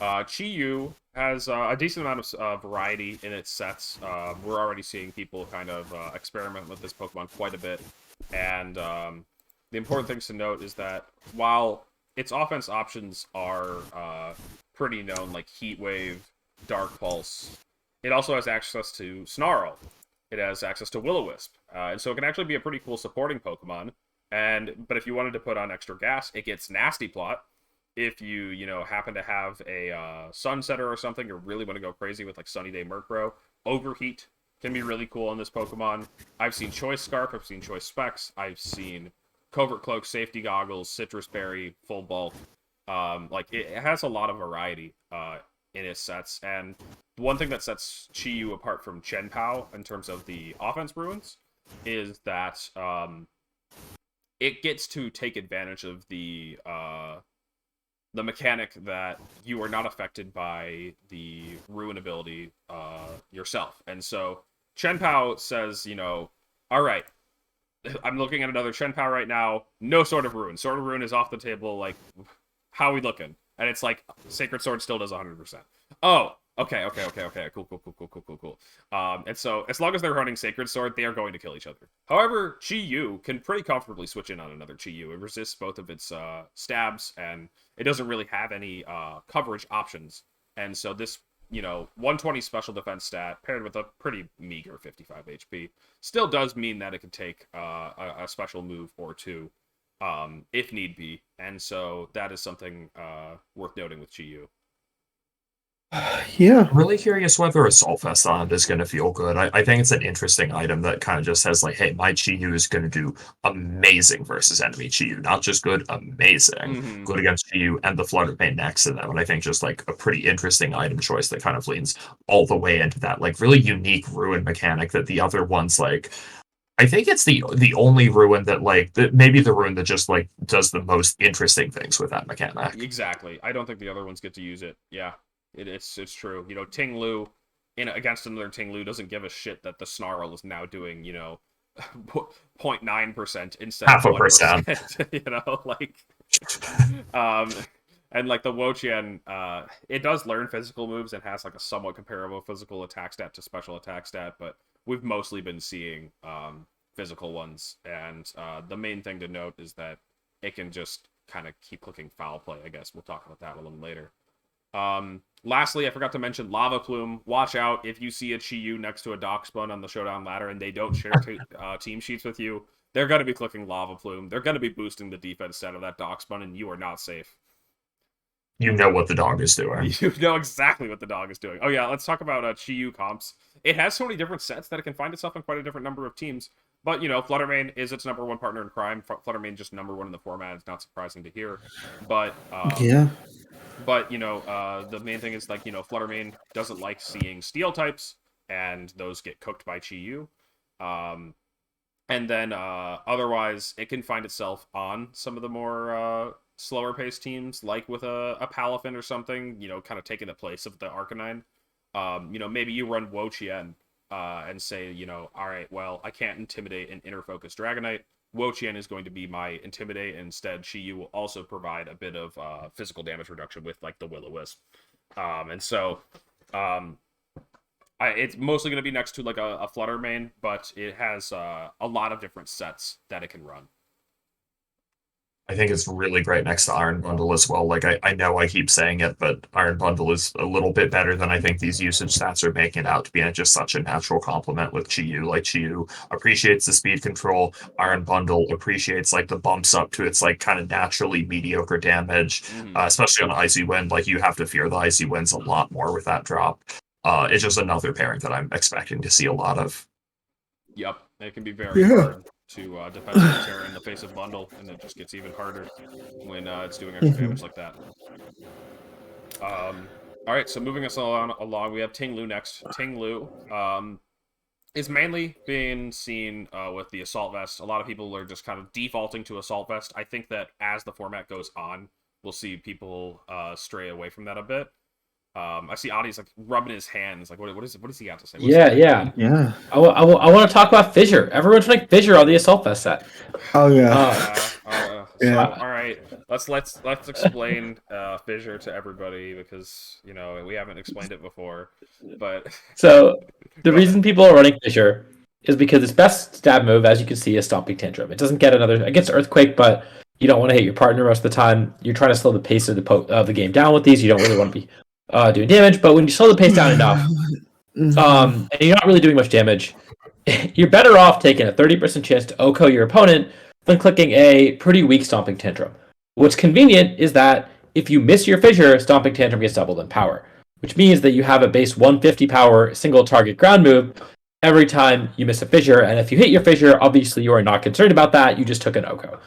Chi-Yu has a decent amount of variety in its sets. We're already seeing people kind of experiment with this Pokemon quite a bit. And the important things to note is that while its offense options are pretty known, like Heat Wave, Dark Pulse, it also has access to Snarl. It has access to Will-O-Wisp. And so it can actually be a pretty cool supporting Pokemon. But if you wanted to put on extra gas, it gets Nasty Plot. If you, happen to have a Sunsetter or something, or really want to go crazy with, like, Sunny Day Murkrow, Overheat can be really cool on this Pokemon. I've seen Choice Scarf, I've seen Choice Specs, I've seen Covert Cloak, Safety Goggles, Citrus Berry, Full Bulk. Like, it has a lot of variety in its sets, and one thing that sets Chi-Yu apart from Chien-Pao in terms of the offense ruins is that it gets to take advantage of the mechanic that you are not affected by the ruin ability yourself. And so Chien-Pao says, all right, I'm looking at another Chien-Pao right now, no Sword of Ruin. Sword of Ruin is off the table, like, how are we looking? And it's like, Sacred Sword still does 100%. Oh, okay, cool. And so, as long as they're running Sacred Sword, they are going to kill each other. However, Chi-Yu can pretty comfortably switch in on another Chi-Yu. It resists both of its stabs, and it doesn't really have any coverage options. And so this, 120 special defense stat, paired with a pretty meager 55 HP, still does mean that it can take a special move or two, if need be. And so that is something worth noting with Chi-Yu. Yeah. I'm really curious whether Assault Vest on it is going to feel good. I think it's an interesting item that kind of just says, like, hey, my Chi-Yu is going to do amazing versus enemy Chi-Yu. Not just good, amazing. Good against Chi-Yu and the Flutter Pain next to them. And I think just, like, a pretty interesting item choice that kind of leans all the way into that, like, really unique Ruin mechanic that the other ones, like, I think it's the only Ruin that, like, maybe the Ruin that just, like, does the most interesting things with that mechanic. Exactly. I don't think the other ones get to use it. Yeah. It's true. Ting Lu against another Tinglu doesn't give a shit that the Snarl is now doing, 0.9% instead of 1%. Um, and like the Woqian, it does learn physical moves and has like a somewhat comparable physical attack stat to special attack stat, but we've mostly been seeing physical ones. And the main thing to note is that it can just kind of keep clicking foul play. I guess we'll talk about that a little later. Lastly, I forgot to mention Lava Plume. Watch out if you see a Chi-Yu next to a Darkspawn on the Showdown ladder and they don't share team sheets with you. They're going to be clicking Lava Plume. They're going to be boosting the defense stat of that Darkspawn, and you are not safe. You know what the dog is doing. You know exactly what the dog is doing. Oh yeah, let's talk about Chi-Yu comps. It has so many different sets that it can find itself in quite a different number of teams. But, Fluttermane is its number one partner in crime. Fluttermane just number one in the format. It's not surprising to hear. But, yeah. But, the main thing is, like, Fluttermane doesn't like seeing steel types, and those get cooked by Chi-Yu. And then, otherwise, it can find itself on some of the more slower-paced teams, like with a Palafin or something, kind of taking the place of the Arcanine. Maybe you run Woqian and say, all right, well, I can't intimidate an Inner Focus Dragonite. Woqian is going to be my intimidate. Instead, Chi-Yu will also provide a bit of physical damage reduction with like the Will-O-Wisp. It's mostly going to be next to like a Fluttermane, but it has a lot of different sets that it can run. I think it's really great next to Iron Bundle as well. Like, I know I keep saying it, but Iron Bundle is a little bit better than I think these usage stats are making it out to be, and it's just such a natural complement with Chi-Yu. Like, Chi-Yu appreciates the speed control. Iron Bundle appreciates, like, the bumps up to its, like, kind of naturally mediocre damage, especially on Icy Wind. Like, you have to fear the Icy Winds a lot more with that drop. It's just another pairing that I'm expecting to see a lot of. Yep, it can be very hard to defensively tear in the face of Bundle, and it just gets even harder when it's doing extra damage like that. Alright, so moving us along, we have Tinglu next. Tinglu is mainly being seen with the Assault Vest. A lot of people are just kind of defaulting to Assault Vest. I think that as the format goes on, we'll see people stray away from that a bit. I see Adi's like rubbing his hands. Like, what does he have to say? Yeah. I want to talk about Fissure. Everyone's like Fissure on the Assault Vest set. Oh yeah. So, all right, let's explain Fissure to everybody because we haven't explained it before. But so the reason people are running Fissure is because its best stab move, as you can see, is Stomping Tantrum. It doesn't get another. It gets Earthquake, but you don't want to hit your partner most of the time. You're trying to slow the pace of the game down with these. You don't really want to be doing damage, but when you slow the pace down enough, and you're not really doing much damage, you're better off taking a 30% chance to OHKO your opponent than clicking a pretty weak Stomping Tantrum. What's convenient is that if you miss your Fissure, Stomping Tantrum gets doubled in power, which means that you have a base 150 power single target ground move every time you miss a Fissure, and if you hit your Fissure, obviously you are not concerned about that, you just took an OHKO.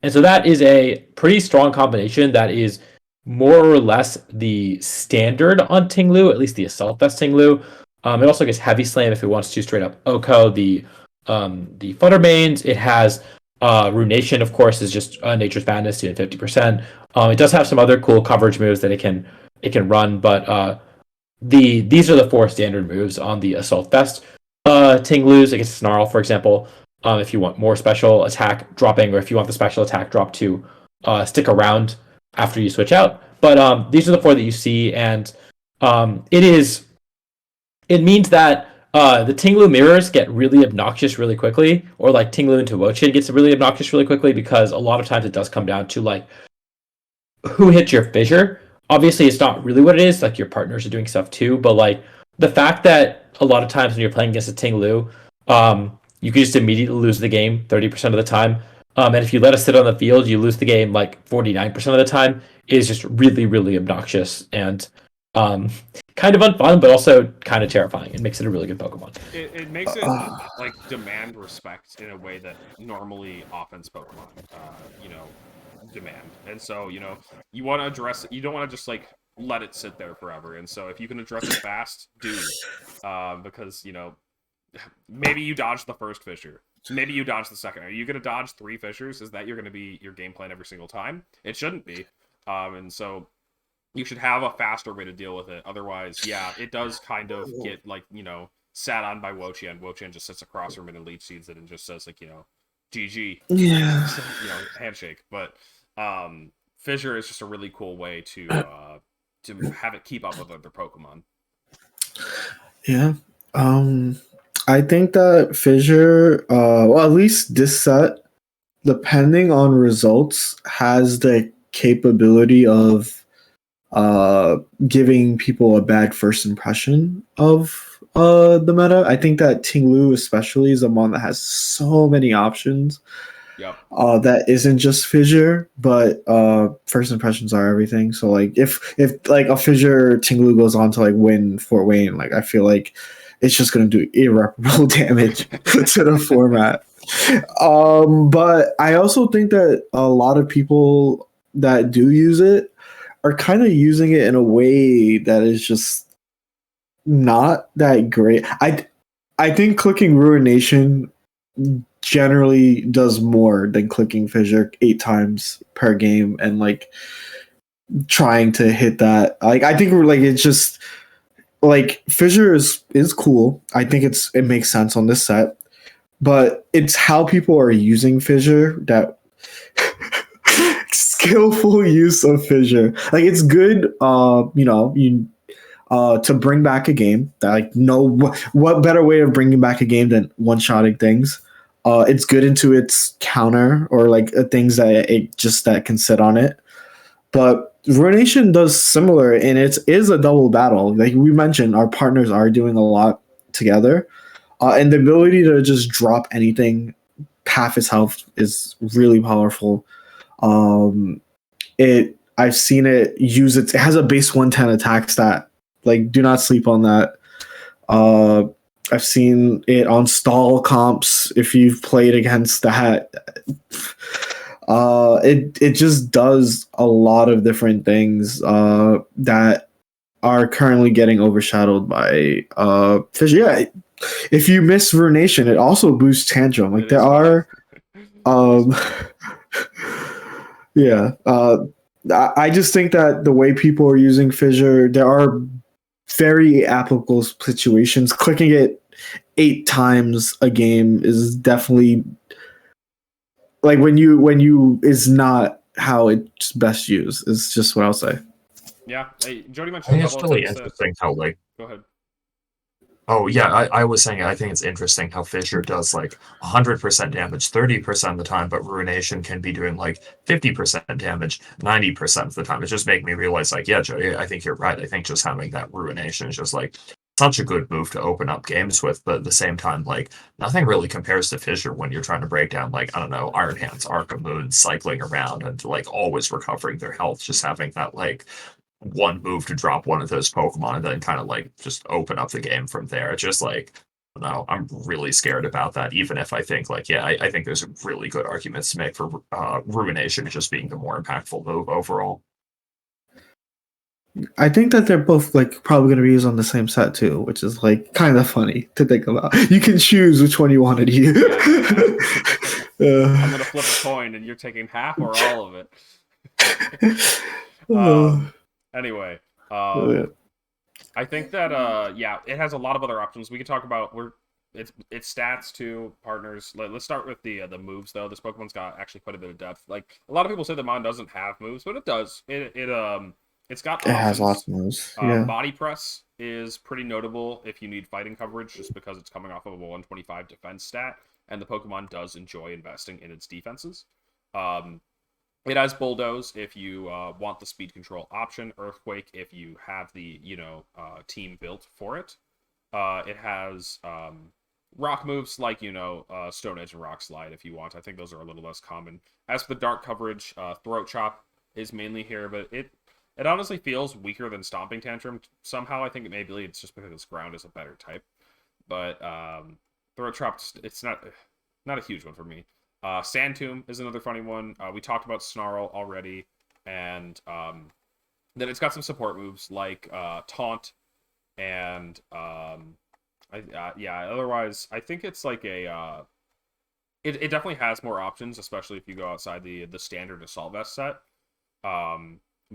And so that is a pretty strong combination that is more or less the standard on Tinglu, at least the Assault Vest Tinglu. It also gets Heavy Slam if it wants to straight up OHKO the Fluttermanes. It has Ruination, of course, is just Nature's Madness doing 50%. It does have some other cool coverage moves that it can run, but these are the four standard moves on the Assault Vest Tinglus. It gets Snarl, for example, if you want more special attack dropping, or if you want the special attack drop to stick around after you switch out. But these are the four that you see, and it means that the Tinglu mirrors get really obnoxious really quickly, or like Tinglu into Woqian gets really obnoxious really quickly, because a lot of times it does come down to like who hits your Fissure. Obviously, it's not really what it is. Like, your partners are doing stuff too, but like the fact that a lot of times when you're playing against a Tinglu, you can just immediately lose the game 30% of the time. And if you let us sit on the field, you lose the game like 49% of the time, is just really, really obnoxious and kind of unfun, but also kind of terrifying. It makes it a really good Pokemon. It makes it like demand respect in a way that normally offense Pokemon, demand. And so, you want to address it. You don't want to just like let it sit there forever. And so if you can address it fast, do. Because, maybe you dodge the first Fissure. Maybe you dodge the second. Are you going to dodge 3 Fissures? Is that you're going to be your game plan every single time? It shouldn't be. And so you should have a faster way to deal with it. Otherwise, yeah, it does kind of get like, sat on by Wo-Chien. Wo-Chien just sits across from it and leech seeds it and just says like, GG. Yeah. Handshake. But Fissure is just a really cool way to have it keep up with other Pokemon. Yeah. I think that Fissure, well, at least this set, depending on results, has the capability of giving people a bad first impression of the meta. I think that Tinglu especially is a mon that has so many options. Yep. That isn't just Fissure, but first impressions are everything. So like if like a Fissure Tinglu goes on to like win Fort Wayne, like I feel like it's just gonna do irreparable damage to the format. But I also think that a lot of people that do use it are kind of using it in a way that is just not that great. I think clicking Ruination generally does more than clicking Fissure 8 times per game and like trying to hit that. Like I think we're like it's just like Fissure is cool. I think it makes sense on this set, but it's how people are using Fissure that skillful use of Fissure. Like it's good to bring back a game. That like no what better way of bringing back a game than one-shotting things. It's good into its counter or like things that it just that can sit on it. But Ruination does similar, and it is a double battle. Like we mentioned, our partners are doing a lot together, and the ability to just drop anything half its health is really powerful. I've seen it use it. It has a base 110 attack stat. Like, do not sleep on that. I've seen it on stall comps. If you've played against that, it just does a lot of different things that are currently getting overshadowed by Fish. Yeah, if you miss Ruination, it also boosts Tantrum. Like there are, yeah. I just think that the way people are using Fissure, there are very applicable situations. Clicking it 8 times a game is definitely like when you is not how it's best used. Is just what I'll say. Yeah, hey, Jeudy I mentioned think a it's couple of really things. interesting how like Go ahead. Oh yeah, I was saying I think it's interesting how Fissure does like 100% damage 30% of the time, but Ruination can be doing like 50% damage 90% of the time. It just made me realize like, yeah, Joey, I think you're right. I think just having that Ruination is just like such a good move to open up games with, but at the same time, like nothing really compares to Fissure when you're trying to break down like, I don't know, Iron Hands, Arca Moon, cycling around and like always recovering their health, just having that like one move to drop one of those Pokemon and then kind of like just open up the game from there. It's just like, no, I'm really scared about that. Even if I think like, yeah, I think there's really good arguments to make for Ruination just being the more impactful move overall. I think that they're both like probably going to be used on the same set too, which is like kind of funny to think about. You can choose which one you want to use. I'm gonna flip a coin, and you're taking half or all of it. Anyway, I think that yeah, it has a lot of other options. We could talk about its stats too, partners. Let's start with the moves though. This Pokemon's got actually quite a bit of depth. Like a lot of people say the Mon doesn't have moves, but it does. It's got it has options. lots of moves. Yeah. Body press is pretty notable if you need fighting coverage, just because it's coming off of a 125 defense stat, and the Pokemon does enjoy investing in its defenses. It has Bulldoze if you want the speed control option, Earthquake if you have the team built for it. It has rock moves like Stone Edge and Rock Slide if you want. I think those are a little less common. As for the dark coverage, Throat Chop is mainly here, but it honestly feels weaker than Stomping Tantrum. Somehow I think maybe it's just because its ground is a better type. But Throat Chop, it's not a huge one for me. Sand Tomb is another funny one. We talked about Snarl already, and then it's got some support moves like Taunt, and yeah. Otherwise, I think it's like a it definitely has more options, especially if you go outside the standard Assault Vest set.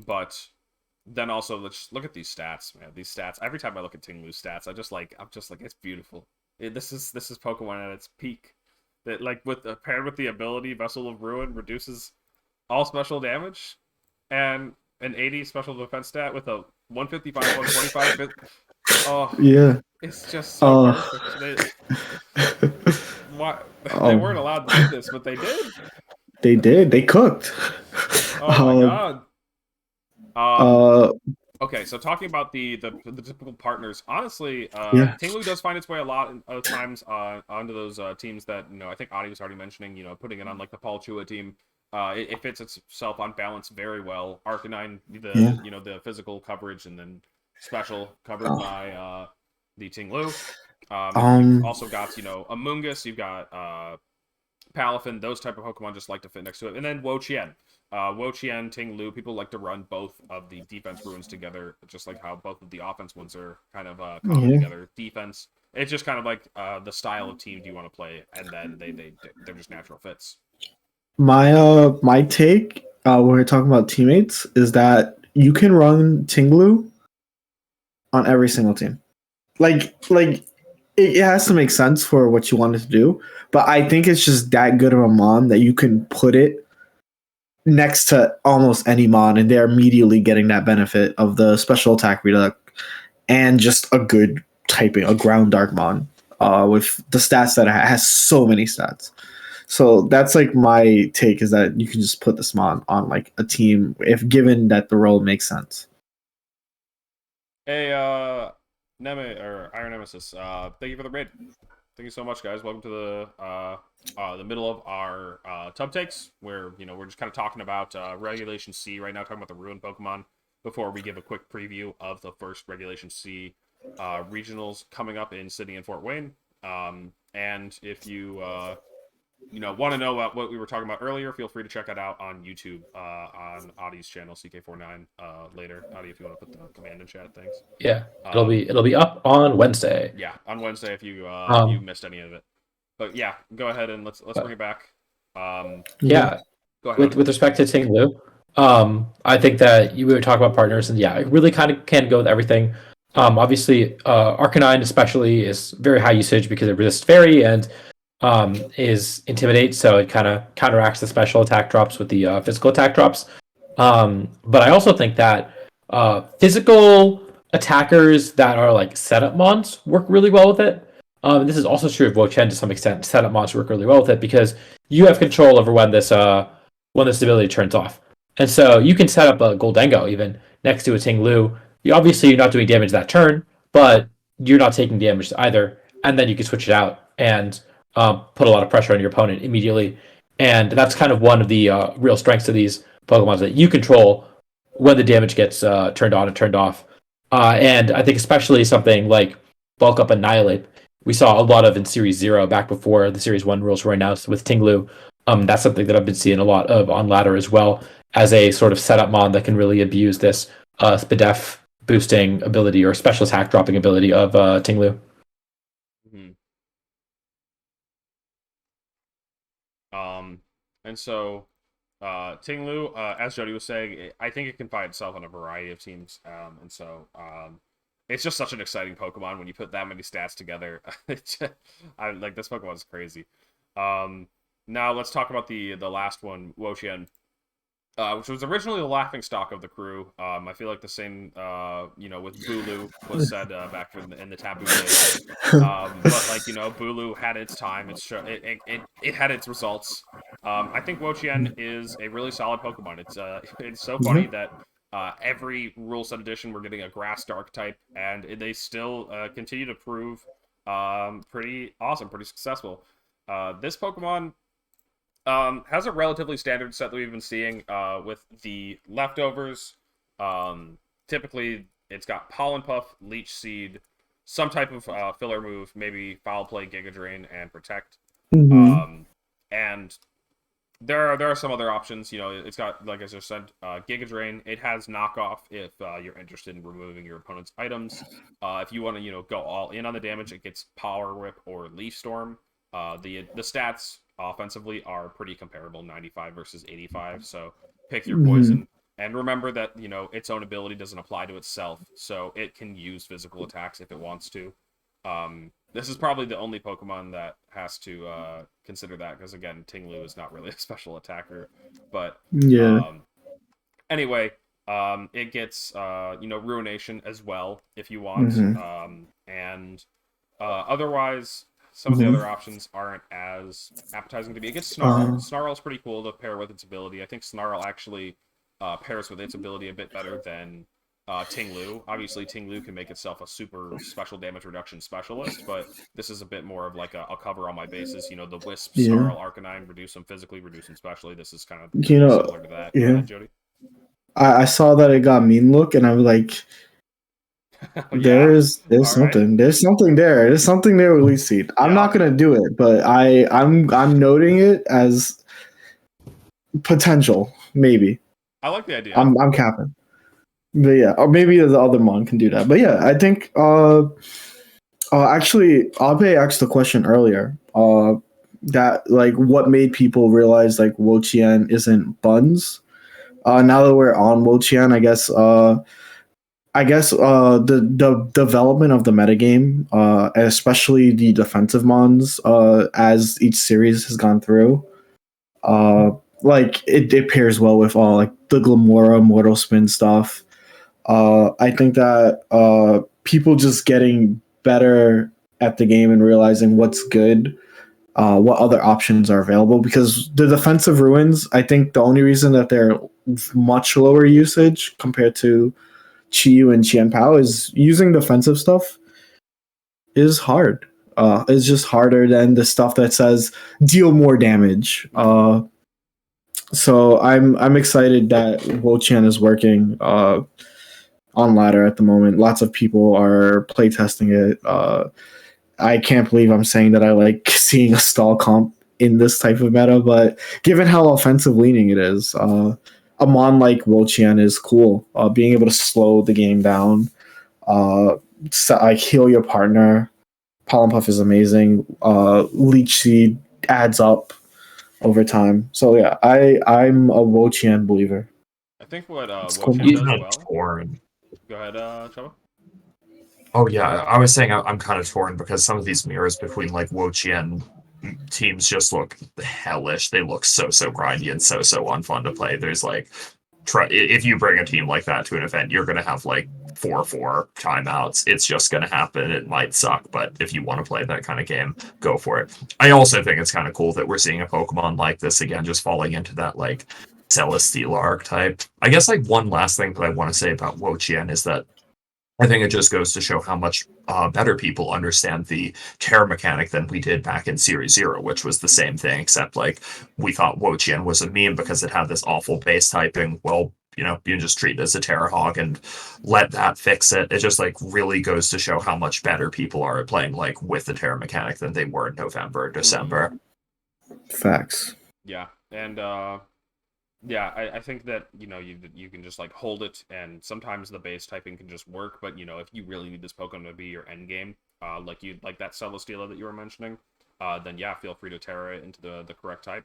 But then also let's look at these stats, man. These stats. Every time I look at Tinglu's stats, I'm just like it's beautiful. This is Pokemon at its peak. That like paired with the ability Vessel of Ruin reduces all special damage, and an 80 special defense stat with a 155, 125. Oh, Yeah. it's just so perfect. They weren't allowed to do this, but they did. They did. They cooked. Oh my god. Uh, Okay, so talking about the typical partners, honestly, Yeah. Tinglu does find its way a lot of times onto those teams that I think Adi was already mentioning. Putting it on like the Paul Chua team. It fits itself on balance very well. Arcanine, the physical coverage, and then special covered by the Tinglu. You've also got Amoonguss. You've got Palafin. Those type of Pokemon just like to fit next to it, and then Wo-Chien. Wo-Chien, Ting-Lu, people like to run both of the defense runes together, just like how both of the offense ones are kind of common together. Defense, it's just kind of like the style of team do you want to play, and then they're just natural fits. My take when we're talking about teammates is that you can run Tinglu on every single team. Like it has to make sense for what you wanted to do, but I think it's just that good of a mon that you can put it next to almost any mon, and they're immediately getting that benefit of the special attack reduct and just a good typing, a ground dark mon with the stats that it has so many stats. So that's like my take, is that you can just put this mon on like a team if given that the role makes sense. Hey, Neme or Iron Nemesis, thank you for the raid. Thank you so much, guys. Welcome to the middle of our tub takes, where we're just kind of talking about Regulation C right now, talking about the Ruined Pokemon. Before we give a quick preview of the first Regulation C regionals coming up in Sydney and Fort Wayne. And if you want to know what we were talking about earlier, feel free to check it out on YouTube on Adi's channel, CK49 later. Adi, if you want to put the command in chat, thanks. Yeah, it'll be up on Wednesday. Yeah, on Wednesday if you missed any of it. But yeah, go ahead and let's bring it back. Yeah, go ahead. With respect to Tinglu, I think that we were talking about partners, and yeah, it really kind of can go with everything. Obviously, Arcanine especially is very high usage because it resists Fairy and is Intimidate, so it kind of counteracts the special attack drops with the physical attack drops. But I also think that physical attackers that are like setup mons work really well with it. This is also true of Wo-Chien to some extent. Setup mons work really well with it because you have control over when this ability turns off. And so you can set up a Goldengo even next to a Ting-Lu. You're not doing damage that turn, but you're not taking damage either. And then you can switch it out and put a lot of pressure on your opponent immediately. And that's kind of one of the real strengths of these Pokemon, that you control when the damage gets turned on and turned off. And I think especially something like Bulk Up Annihilate, we saw a lot of in Series 0 back before the Series 1 rules were announced with Ting-Lu. That's something that I've been seeing a lot of on ladder as well, as a sort of setup mon that can really abuse this SPDEF boosting ability or special attack dropping ability of Ting-Lu. Mm-hmm. And so Ting-Lu, as Jeudy was saying, I think it can find itself on a variety of teams. And so it's just such an exciting Pokemon when you put that many stats together. This Pokemon is crazy. Now let's talk about the last one, Wo-Chien, which was originally the laughingstock of the crew. I feel like the same, with Bulu was said back in the taboo days. But Bulu had its time. It had its results. I think Wo-Chien is a really solid Pokemon. It's so funny that every rule set edition we're getting a grass dark type, and they still continue to prove pretty awesome, pretty successful. This Pokemon has a relatively standard set that we've been seeing with the leftovers. Typically, it's got Pollen Puff, Leech Seed, some type of filler move, maybe Foul Play, Giga Drain, and Protect. Mm-hmm. And there are some other options. It's got, like as I said, Giga Drain. It has Knockoff if you're interested in removing your opponent's items. If you want to, go all in on the damage, it gets Power Whip or Leaf Storm. The stats offensively are pretty comparable, 95 versus 85. So pick your poison. And remember that, its own ability doesn't apply to itself, so it can use physical attacks if it wants to. This is probably the only Pokemon that has to consider that, because again, Ting-Lu is not really a special attacker. But Yeah. anyway, it gets Ruination as well if you want. Mm-hmm. And otherwise, some of the other options aren't as appetizing to me. It gets Snarl. Snarl's pretty cool to pair with its ability. I think Snarl actually pairs with its ability a bit better than Ting-Lu. Obviously, Ting-Lu can make itself a super special damage reduction specialist, but this is a bit more of like a, I'll cover all my bases. The Wisp, Yeah. Snarl, Arcanine, reduce them physically, reduce them specially. This is kind of You know, similar to that. Go yeah. ahead, Jeudy. I saw that it got mean look, and I'm like, there's All right. something. There's something there. There's something there with Leech Seed. I'm not gonna do it, but I'm noting it as potential, maybe. I like the idea. I'm capping. But yeah, or maybe the other mon can do that. But yeah, I think actually Abe asked the question earlier. That like what made people realize like Wo-Chien isn't buns. Now that we're on Wo-Chien, the development of the metagame, especially the defensive mons, as each series has gone through, like it pairs well with all like the Glamora Mortal Spin stuff. I think that people just getting better at the game and realizing what's good, what other options are available. Because the defensive ruins, I think the only reason that they're much lower usage compared to Chiyu and Qianpao is using defensive stuff is hard. It's just harder than the stuff that says deal more damage. So I'm excited that Wo-Chien is working on ladder at the moment. Lots of people are playtesting it. I can't believe I'm saying that I like seeing a stall comp in this type of meta, but given how offensive leaning it is, a mon like Wo-Chien is cool. Being able to slow the game down, like heal your partner. Pollen Puff is amazing. Leech Seed adds up over time. So yeah, I'm a Wo-Chien believer. I think what cool. Wo-Chien does kind well. of torn. Go ahead, Chubba. Oh yeah, I was saying I'm kind of torn because some of these mirrors between like Wo-Chien teams just look hellish. They look so grindy and so unfun to play. There's like, if you bring a team like that to an event, you're gonna have like 4-4 timeouts. It's just gonna happen. It might suck, but if you want to play that kind of game, go for it. I also think it's kind of cool that we're seeing a Pokemon like this again, just falling into that like Celesteela archetype. I guess like one last thing that I want to say about Wo-Chien is that I think it just goes to show how much better people understand the terror mechanic than we did back in Series Zero, which was the same thing, except like we thought Wo-Chien was a meme because it had this awful base typing. Well, you can just treat it as a terror hog and let that fix it. It just like really goes to show how much better people are at playing like with the terror mechanic than they were in November, December. Facts. Yeah, and yeah, I think that you can just like hold it, and sometimes the base typing can just work. But if you really need this Pokemon to be your end game, like that Celesteela that you were mentioning, then yeah, feel free to Terra it into the correct type.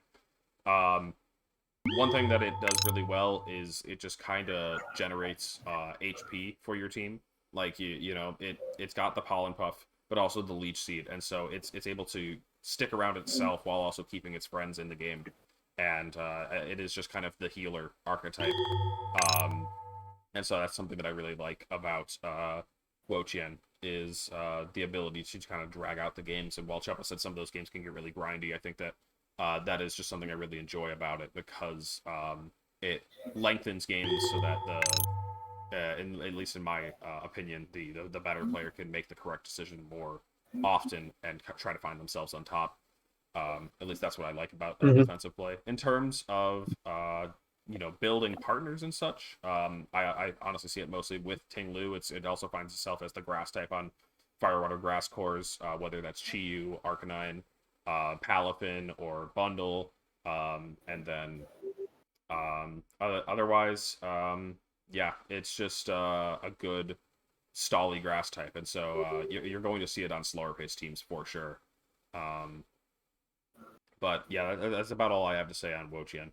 One thing that it does really well is it just kind of generates HP for your team. Like it's got the Pollen Puff, but also the Leech Seed, and so it's able to stick around itself while also keeping its friends in the game. And it is just kind of the healer archetype. And so that's something that I really like about Wo-Chien is the ability to kind of drag out the games. And while Chuppa said some of those games can get really grindy, I think that that is just something I really enjoy about it because it lengthens games so that at least in my opinion, the better player can make the correct decision more often and try to find themselves on top. At least that's what I like about defensive play. In terms of building partners and such, I honestly see it mostly with Ting-Lu. It also finds itself as the grass type on Fire Water Grass cores, whether that's Chiyu, Arcanine, Palafin, or Bundle, and then otherwise, yeah, it's just a good stally grass type, and so you're going to see it on slower paced teams for sure. But yeah, that's about all I have to say on Wo-Chien.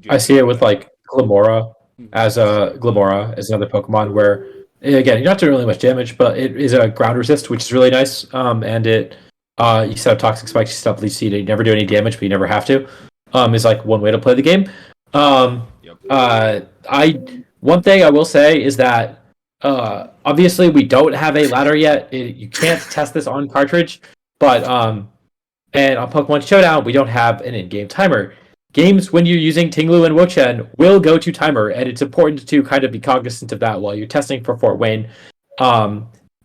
I see it with like Glamora as another Pokemon where again you're not doing really much damage, but it is a ground resist, which is really nice. And it you set up Toxic Spikes, you set up Leaf Seed, you never do any damage, but you never have to. Is like one way to play the game. Yep. I one thing I will say is that obviously we don't have a ladder yet. You can't test this on cartridge, but and on Pokemon Showdown we don't have an in-game timer. Games when you're using Tinglu and Wochen will go to timer, and it's important to kind of be cognizant of that while you're testing for Fort Wayne.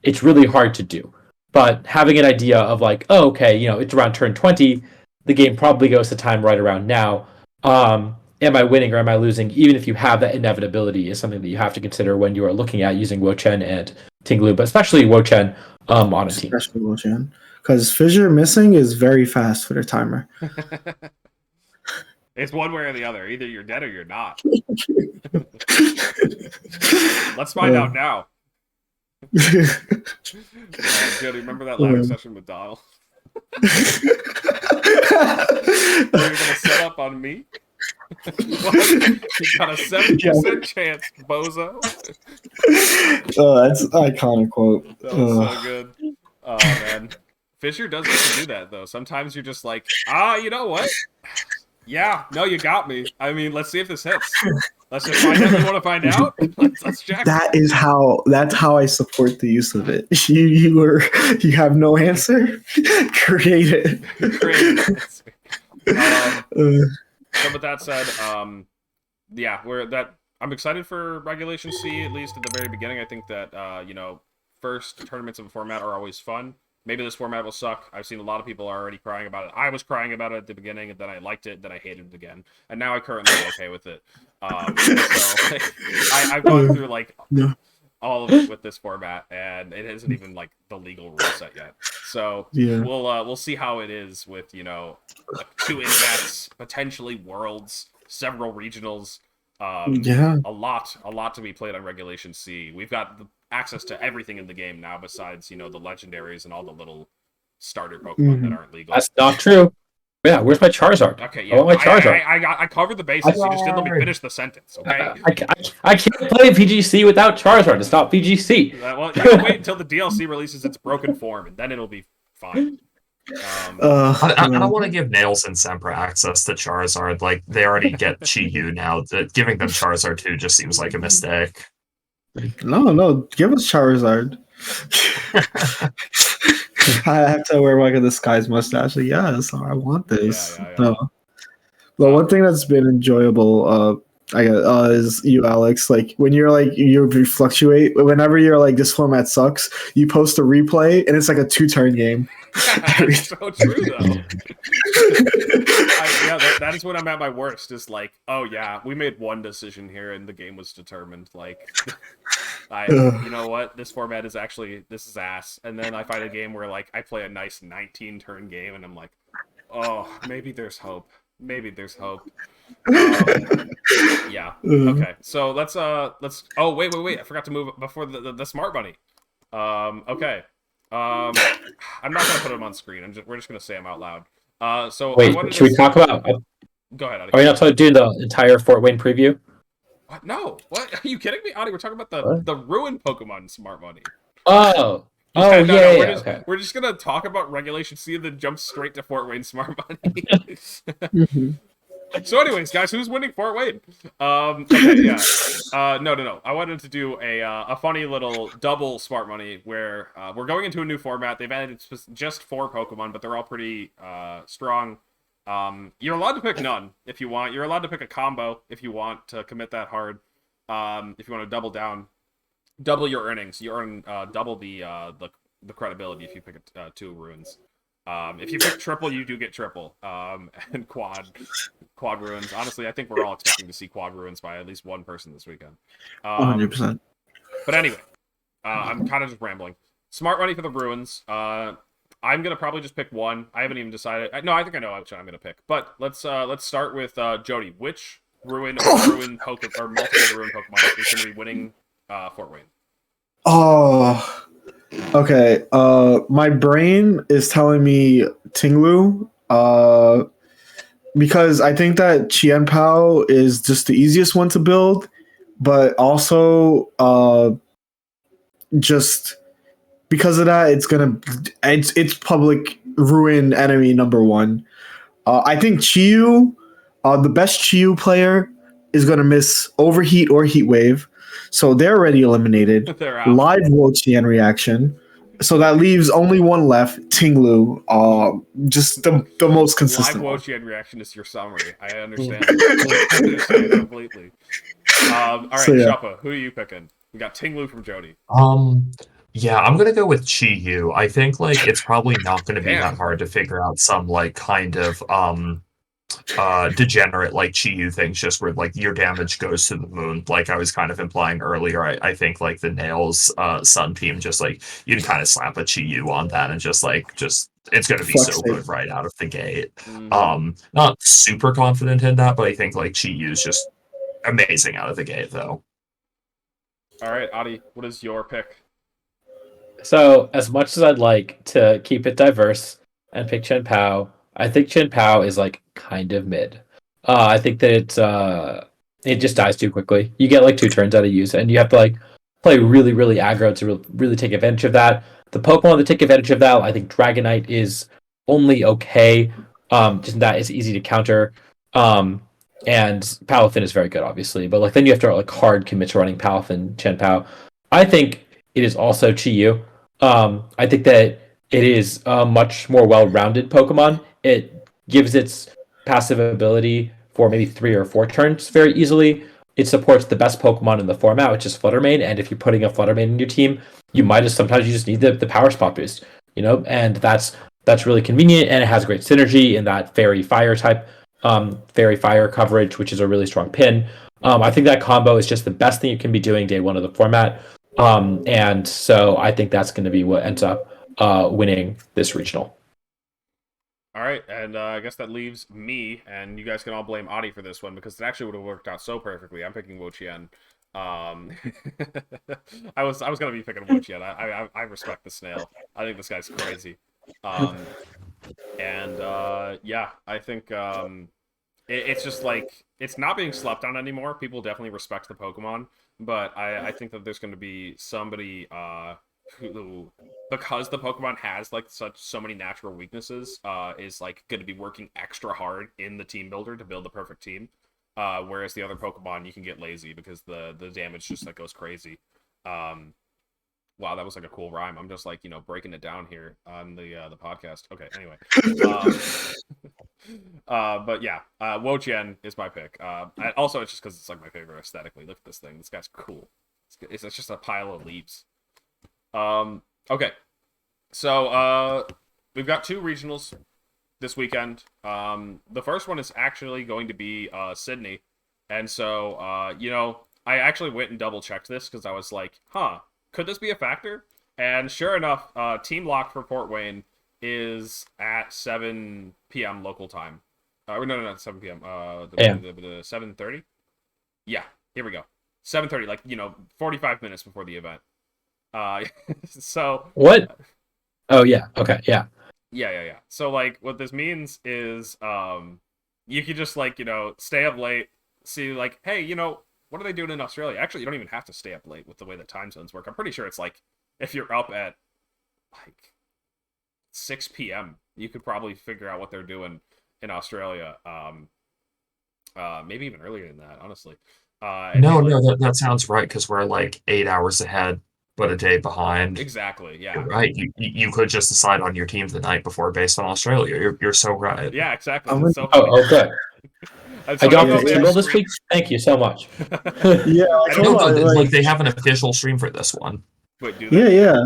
It's really hard to do, but having an idea of like, oh, okay, it's around turn 20, the game probably goes to time right around now. Am I winning or am I losing? Even if you have that inevitability, is something that you have to consider when you are looking at using Wochen and Tinglu, but especially Wochen on a team. Especially Wochen, because Fissure missing is very fast for the timer. It's one way or the other. Either you're dead or you're not. Let's find out now. Jeudy, remember that ladder session with Donald? You're gonna set up on me? You got a 70% chance, bozo. Oh, that's an iconic quote. That was so good. Oh man, Fissure does get to do that though. Sometimes you're just like, you know what? Yeah, no, you got me. I mean, let's see if this hits. Let's just find out. You want to find out? Let's check. That's how I support the use of it. You have no answer. Create it. So with that said, yeah, I'm excited for Regulation C, at least at the very beginning. I think that first tournaments of a format are always fun. Maybe this format will suck. I've seen a lot of people already crying about it. I was crying about it at the beginning, and then I liked it, then I hated it again. And now I currently am okay with it. So I've gone through all of it with this format, and it isn't even the legal rule set yet. So yeah. We'll see how it is with 2 internets, potentially worlds, several regionals. Yeah. A lot to be played on Regulation C. We've got access to everything in the game now, besides the legendaries and all the little starter Pokemon that aren't legal. That's not true. Yeah, where's my Charizard? Okay, yeah, I want my Charizard. I covered the bases. You just didn't let me finish the sentence. Okay. I can't play VGC without Charizard. It's not VGC. Well, you can wait until the DLC releases its broken form, and then it'll be fine. I don't want to give Nails and Sempra access to Charizard. Like, they already get Chi-Yu now. Giving them Charizard 2 just seems like a mistake. No, give us Charizard. I have to wear the disguise mustache. Yes, I want this. Yeah. No. The one thing that's been enjoyable, is you, Alex. When you fluctuate. Whenever you're this format sucks, you post a replay, and it's like a 2-turn game. That's so true, though. That is when I'm at my worst. Is oh yeah, we made one decision here, and the game was determined. You know what? This format is this is ass. And then I find a game where I play a nice 19-turn game, and I'm like, oh, maybe there's hope. Maybe there's hope. Yeah. Okay. So let's. Oh wait! I forgot to move before the Smart Bunny. Okay. I'm not gonna put him on screen. We're just gonna say him out loud. So wait, should we talk about? Go ahead, Adi. Are we not doing the entire Fort Wayne preview? What? No. What? Are you kidding me, Adi? We're talking about the ruined Pokemon Smart Bunny. Oh. We're just gonna talk about Regulation C and then jump straight to Fort Wayne Smart Bunny. So, anyways, guys, who's winning Fort Wayne? Okay, yeah. No. I wanted to do a funny little double Smart Money where we're going into a new format. They've added just 4 Pokemon, but they're all pretty strong. You're allowed to pick none if you want. You're allowed to pick a combo if you want to commit that hard. If you want to double your earnings, you earn double the credibility if you pick 2 ruins. If you pick triple, you do get triple. And quad ruins. Honestly, I think we're all expecting to see quad ruins by at least one person this weekend. 100%. But anyway, I'm kind of just rambling. Smart money for the ruins. I'm gonna probably just pick one. I haven't even decided. No, I think I know which one I'm gonna pick. But let's start with Jeudy. Which ruin Pokemon or multiple ruin Pokemon is gonna be winning Fort Wayne? Oh. Okay, my brain is telling me Tinglu, because I think that Chien Pao is just the easiest one to build, but also just because of that, it's public ruin enemy number one. I think Chiyu, the best Chiyu player, is gonna miss overheat or heat wave, so they're already eliminated. They're out. Live Wo-Chien reaction, so that leaves only one left, Tinglu. Just the most consistent. Live Wo-Chien reaction is your summary. I understand. I understand completely. All right, So, yeah. Chuppa, who are you picking? We got Tinglu from Jeudy. Yeah, I'm gonna go with Chi Yu. I think like it's probably not gonna be Damn. that hard to figure out some like kind of degenerate like Chi Yu things just where like your damage goes to the moon. Like I was kind of implying earlier, I think like the Nails Sun team just like you can kind of slap a Chi Yu on that and just it's gonna be Flex so it. good right out of the gate. Mhm. Not super confident in that, but I think like Chi Yu's just amazing out of the gate though. All right, Adi, what is your pick? So, as much as I'd like to keep it diverse and pick Chen Pao, I think Chen Pao is like kind of mid. I think that it just dies too quickly. You get like 2 turns out of use, and you have to like play really, really aggro to really take advantage of that. The Pokemon that take advantage of that, I think Dragonite is only okay. Just that it's easy to counter. And Palafin is very good, obviously, but like then you have to like hard commit to running Palafin, Chen Pao. I think it is also Chi-Yu. I think that it is a much more well-rounded Pokemon. It gives its passive ability for maybe 3 or 4 turns very easily. It supports the best Pokemon in the format, which is Fluttermane. And if you're putting a Fluttermane in your team, sometimes you just need the power spot boost, and that's really convenient. And it has great synergy in that Fairy Fire type, Fairy Fire coverage, which is a really strong pin. I think that combo is just the best thing you can be doing day one of the format. And so I think that's going to be what ends up winning this regional. All right, and I guess that leaves me, and you guys can all blame Adi for this one because it actually would have worked out so perfectly. I'm picking Wo-Chien. I was gonna be picking Wo-Chien. I respect the snail. I think this guy's crazy. Yeah, I think it's just like it's not being slept on anymore. People definitely respect the Pokemon, but I think that there's going to be somebody who, because the Pokemon has like so many natural weaknesses, is like going to be working extra hard in the team builder to build the perfect team. Whereas the other Pokemon, you can get lazy because the damage just like goes crazy. Wow, that was like a cool rhyme. I'm just like breaking it down here on the podcast. Okay, anyway. But yeah, Wo-Chien is my pick. Also, it's just because it's like my favorite aesthetically. Look at this thing. This guy's cool. It's just a pile of leaves. Okay, so we've got 2 regionals this weekend. The first one is actually going to be Sydney, and so I actually went and double checked this because I was like, could this be a factor? And sure enough, team lock for Fort Wayne is at 7 p.m. local time. No, not 7 p.m. 7:30. Yeah, here we go. 7:30, like 45 minutes before the event. So what? Oh yeah, okay, yeah. Yeah. So like, what this means is, you could just like stay up late, see like, hey, what are they doing in Australia? Actually, you don't even have to stay up late with the way the time zones work. I'm pretty sure it's like if you're up at like 6 p.m., you could probably figure out what they're doing in Australia. Maybe even earlier than that, honestly. No, that sounds right because we're like 8 hours ahead, but a day behind. Exactly. Yeah. You're right. You could just decide on your team the night before based on Australia. You're so right. Yeah, exactly. I'm It's so funny. Oh, good. So I got the the signal this week. Thank you so much. Yeah, I don't No, know. like they have an official stream for this one. Wait, do they? yeah.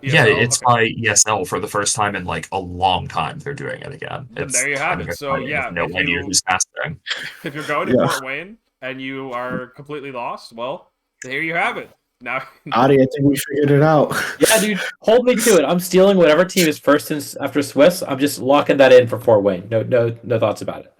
Yeah, ESL? it's Okay. by ESL for the first time in like a long time. They're doing it again. Then It's there you have kind of it. So exciting. I yeah, have no idea who's casting. if you're going to Yeah. Fort Wayne and you are completely lost, well, there you have it. Now, Adi, I think we figured it out. Yeah, dude, hold me to it. I'm stealing whatever team is first after Swiss. I'm just locking that in for Fort Wayne. No thoughts about it.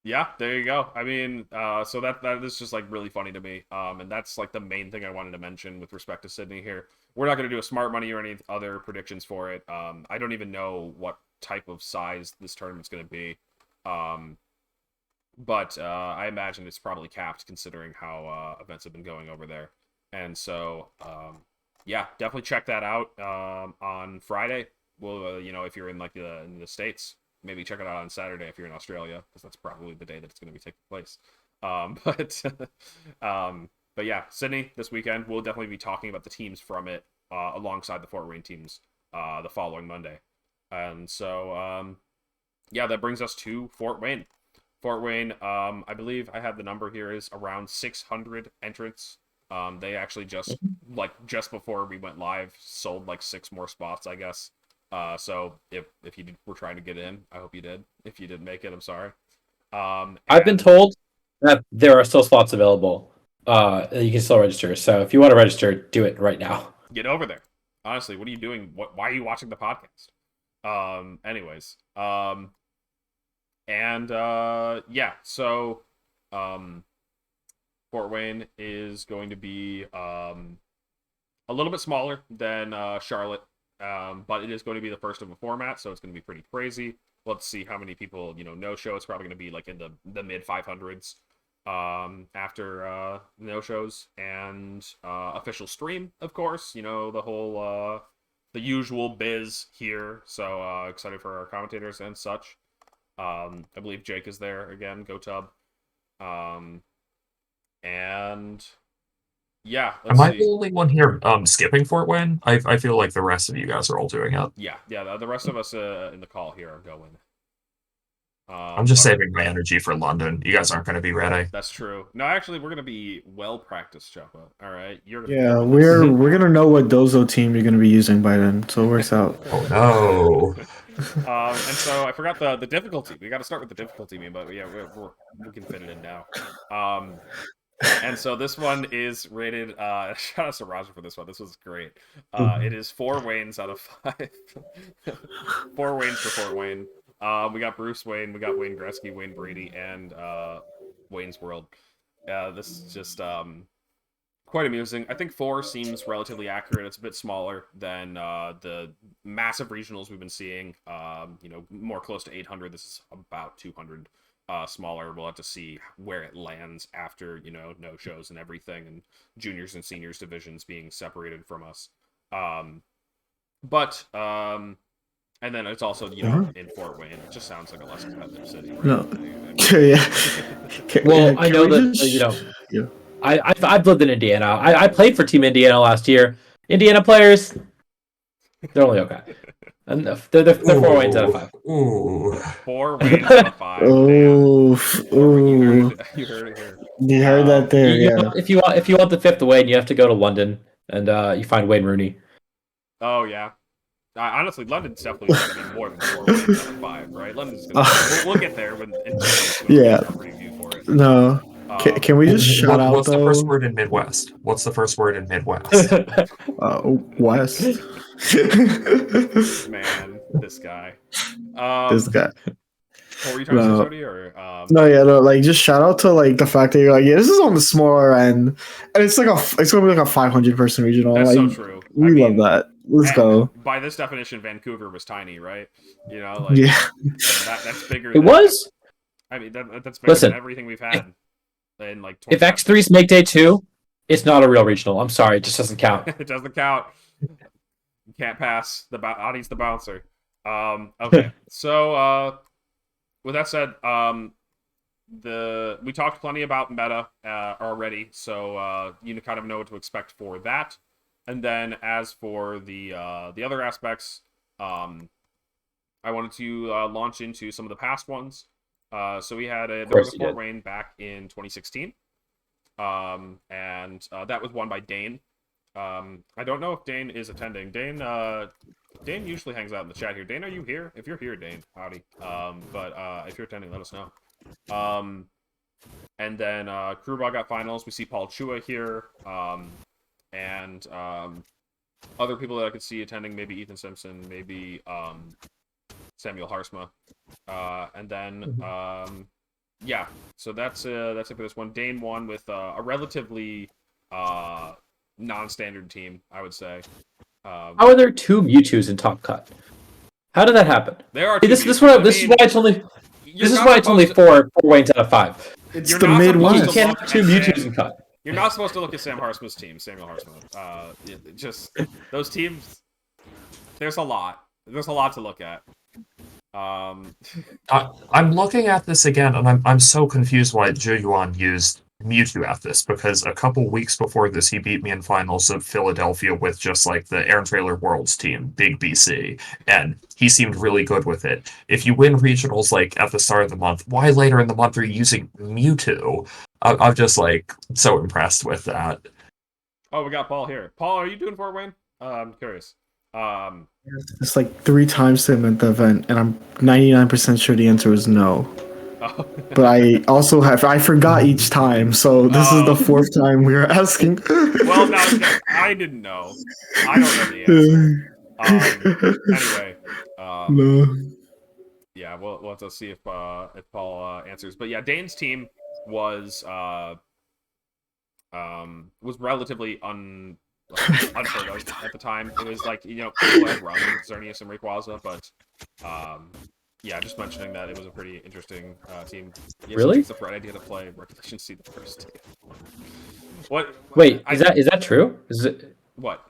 yeah, there you go. I mean, so that is just like really funny to me. And that's like the main thing I wanted to mention with respect to Sydney here. We're not going to do a smart money or any other predictions for it. I don't even know what type of size this tournament's going to be. but I imagine it's probably capped considering how events have been going over there. And so, yeah, definitely check that out on Friday. Well, if you're in in the States, maybe check it out on Saturday if you're in Australia, because that's probably the day that it's going to be taking place. But but yeah, Sydney this weekend. We'll definitely be talking about the teams from it alongside the Fort Wayne teams the following Monday. And so yeah, that brings us to Fort Wayne. Fort Wayne, I believe I have the number here is around 600 entrants. They actually just just before we went live sold like 6 more spots, I guess. So if you were trying to get in, I hope you did. If you didn't make it, I'm sorry. I've been told that there are still slots available. You can still register. So if you want to register, do it right now. Get over there. Honestly, what are you doing? Why are you watching the podcast? Anyways. Yeah, so Fort Wayne is going to be a little bit smaller than Charlotte, but it is going to be the first of a format, so it's going to be pretty crazy. Let's see how many people no show. It's probably going to be like in the mid 500s after no shows and official stream, of course. The whole the usual biz here. So excited for our commentators and such. I believe Jake is there again. Go Tub. And yeah, am I the only one here skipping Fort Wayne? I feel like the rest of you guys are all doing it. Yeah. The rest of us in the call here are going. I'm just saving my energy for London. You guys aren't going to be ready. That's true. No, actually, we're going to be well practiced, Chuppa. All right, we're gonna know what Dozo team you're gonna be using by then, so it works out. Oh no. And so I forgot the difficulty. We got to start with the difficulty, but yeah, we can fit it in now. And so this one is rated. Shout out to Roger for this one. This was great. It is 4 Waynes out of 5. 4 Waynes for Fort Wayne. We got Bruce Wayne, we got Wayne Gretzky, Wayne Brady, and Wayne's World. This is just quite amusing. I think 4 seems relatively accurate. It's a bit smaller than the massive regionals we've been seeing. More close to 800. This is about 200 smaller. We'll have to see where it lands after no shows and everything, and juniors and seniors divisions being separated from us. And then it's also, in Fort Wayne. It just sounds like a less competitive city, right? No. Well, I know that, Yeah. I've lived in Indiana. I played for Team Indiana last year. Indiana players, they're only okay. And they're 4 Waynes out of 5. Ooh. 4 Waynes out of 5. You heard it here. You heard that there, yeah. If you want the 5th Wayne, you have to go to London, and you find Wayne Rooney. Oh, yeah. Honestly, London's definitely going to be more than 4 Waynes out of 5, right? London's going to we'll get there when yeah. review for it. No. Can we just shout out, What's the first word in Midwest? What's the first word in Midwest? West. Man, this guy. This guy. What were you trying to say, Jeudy, or No, just shout out to the fact that you're like, yeah, this is on the smaller end, and it's gonna be like a 500 person regional. That's so true. We love that. Let's go. By this definition, Vancouver was tiny, right? Yeah. That's bigger. It was. I mean, that's bigger than everything we've had. In if X3's make day 2, it's not a real regional. I'm sorry, it just doesn't count. It doesn't count. You can't pass. Adi's the bouncer. Okay, so with that said, we talked plenty about meta already, so you kind of know what to expect for that. And then as for the other aspects, I wanted to launch into some of the past ones. So we had there was a Fort Wayne back in 2016, and that was won by Dane. I don't know if Dane is attending. Dane usually hangs out in the chat here. Dane, are you here? If you're here, Dane, howdy. But if you're attending, let us know. And then Crewball got finals. We see Paul Chua here, and other people that I could see attending. Maybe Ethan Simpson, maybe Samuel Harsma. And then yeah, so that's it for this one. Dane won with a relatively non-standard team, I would say. How are there 2 Mewtwo's in Top Cut? How did that happen? There are. This is why it's only. This is why it's only four Waynes out of 5. It's You're the not supposed You to Midwest. can't look have 2 at Mewtwo's Sam. in cut. You're not supposed to look at Sam Harsman's team, Samuel Harsman. Just those teams. There's a lot. There's a lot to look at. I'm looking at this again, and I'm so confused why Jeudy used Mewtwo at this, because a couple weeks before this, he beat me in finals of Philadelphia with just like the Aaron Trailer Worlds team, Big BC, and he seemed really good with it. If you win regionals like at the start of the month, why later in the month are you using Mewtwo? I'm just like so impressed with that. Oh, we got Paul here. Paul, are you doing Fort Wayne? I'm curious. It's like 3 times to him at the event, and I'm 99% sure the answer was no. Oh. But I also I forgot each time, so this is the 4th time we were asking. Well, no, I didn't know. I don't know the answer. Anyway, No. yeah, we'll have to see if Paul answers. But yeah, Dane's team was relatively unheard of at the time. It was like, people had run Xerneas and Rayquaza, but yeah, just mentioning that it was a pretty interesting team. Yeah, Really? It's a bright idea to play Regulation C the first day. What? Wait, is that true? Is it What?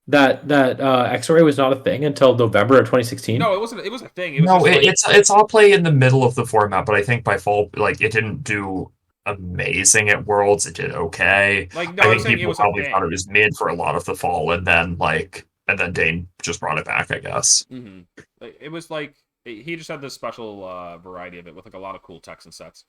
that X-ray was not a thing until November of 2016? No, it wasn't. It was a thing. It was No, just like, it's all play in the middle of the format, but I think by fall, like, it didn't do amazing at Worlds. It did okay. like no, I I'm think saying it people was a probably thing. thought it was mid for a lot of the fall, and then Dane just brought it back, I guess. Mm-hmm. It was like he just had this special variety of it with like a lot of cool text and sets.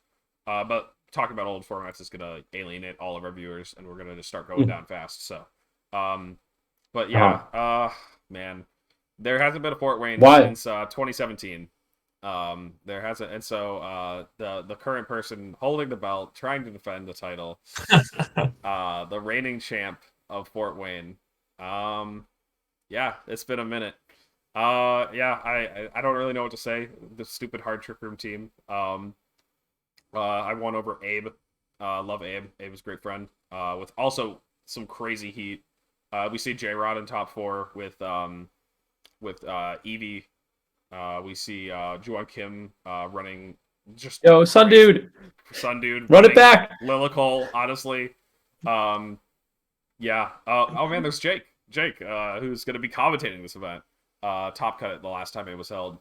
But talking about old formats is gonna alienate all of our viewers, and we're gonna just start going down fast. So, but yeah, man, there hasn't been a Fort Wayne since 2017. There hasn't, and so the current person holding the belt, trying to defend the title, the reigning champ of Fort Wayne. Yeah, it's been a minute. Yeah, I don't really know what to say. The stupid hard trick room team. I won over Abe. Love Abe. Abe was a great friend. With also some crazy heat. We see J-Rod in top 4 with Eevee. We see Juan Kim running just Sun Dude, run it back. Lilicol, honestly. Yeah. Oh man, there's Jake, who's going to be commentating this event. Top cut it the last time it was held.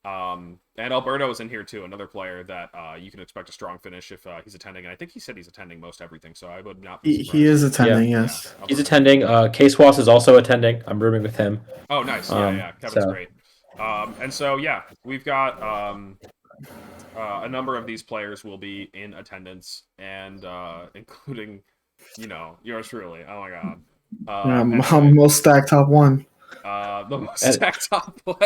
And Alberto is in here too, another player that you can expect a strong finish if he's attending. And I think he said he's attending most everything, so I would not be surprised. He is attending, yes. Yeah, he's attending. K-Swas is also attending. I'm rooming with him. Oh, nice. Yeah. Kevin's great. And so, yeah, we've got a number of these players will be in attendance, and including, yours truly. Oh my god. I'm most stacked top 1. The most stacked top 1.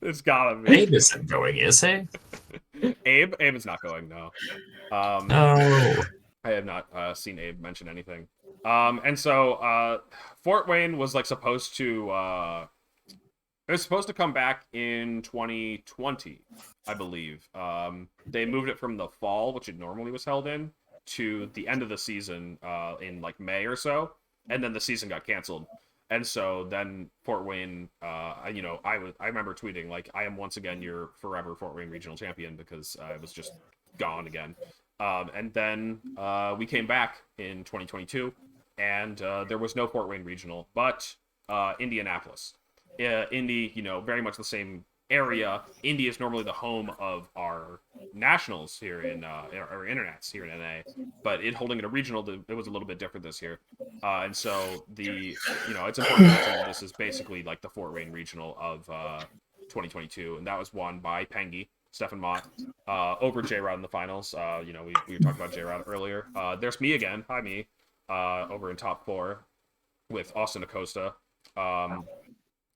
It's gotta be. Abe isn't going, is he? Abe is not going. No. No. I have not seen Abe mention anything. And so Fort Wayne was like supposed to it was supposed to come back in 2020, I believe. They moved it from the fall, which it normally was held in, to the end of the season in like May or so, and then the season got canceled. And so then Fort Wayne, I remember tweeting like, "I am once again your forever Fort Wayne regional champion," because I was just gone again. And then we came back in 2022, and there was no Fort Wayne regional, but Indianapolis. Indy, very much the same area. Indy is normally the home of our nationals here in our internets here in NA, but holding it a regional, it was a little bit different this year. And so it's important to mention that this is basically like the Fort Wayne regional of 2022, and that was won by Pengy, Stefan Mott, over J-Rod in the finals. We were talking about J-Rod earlier. There's me again. Hi, me. Over in top 4 with Austin Acosta.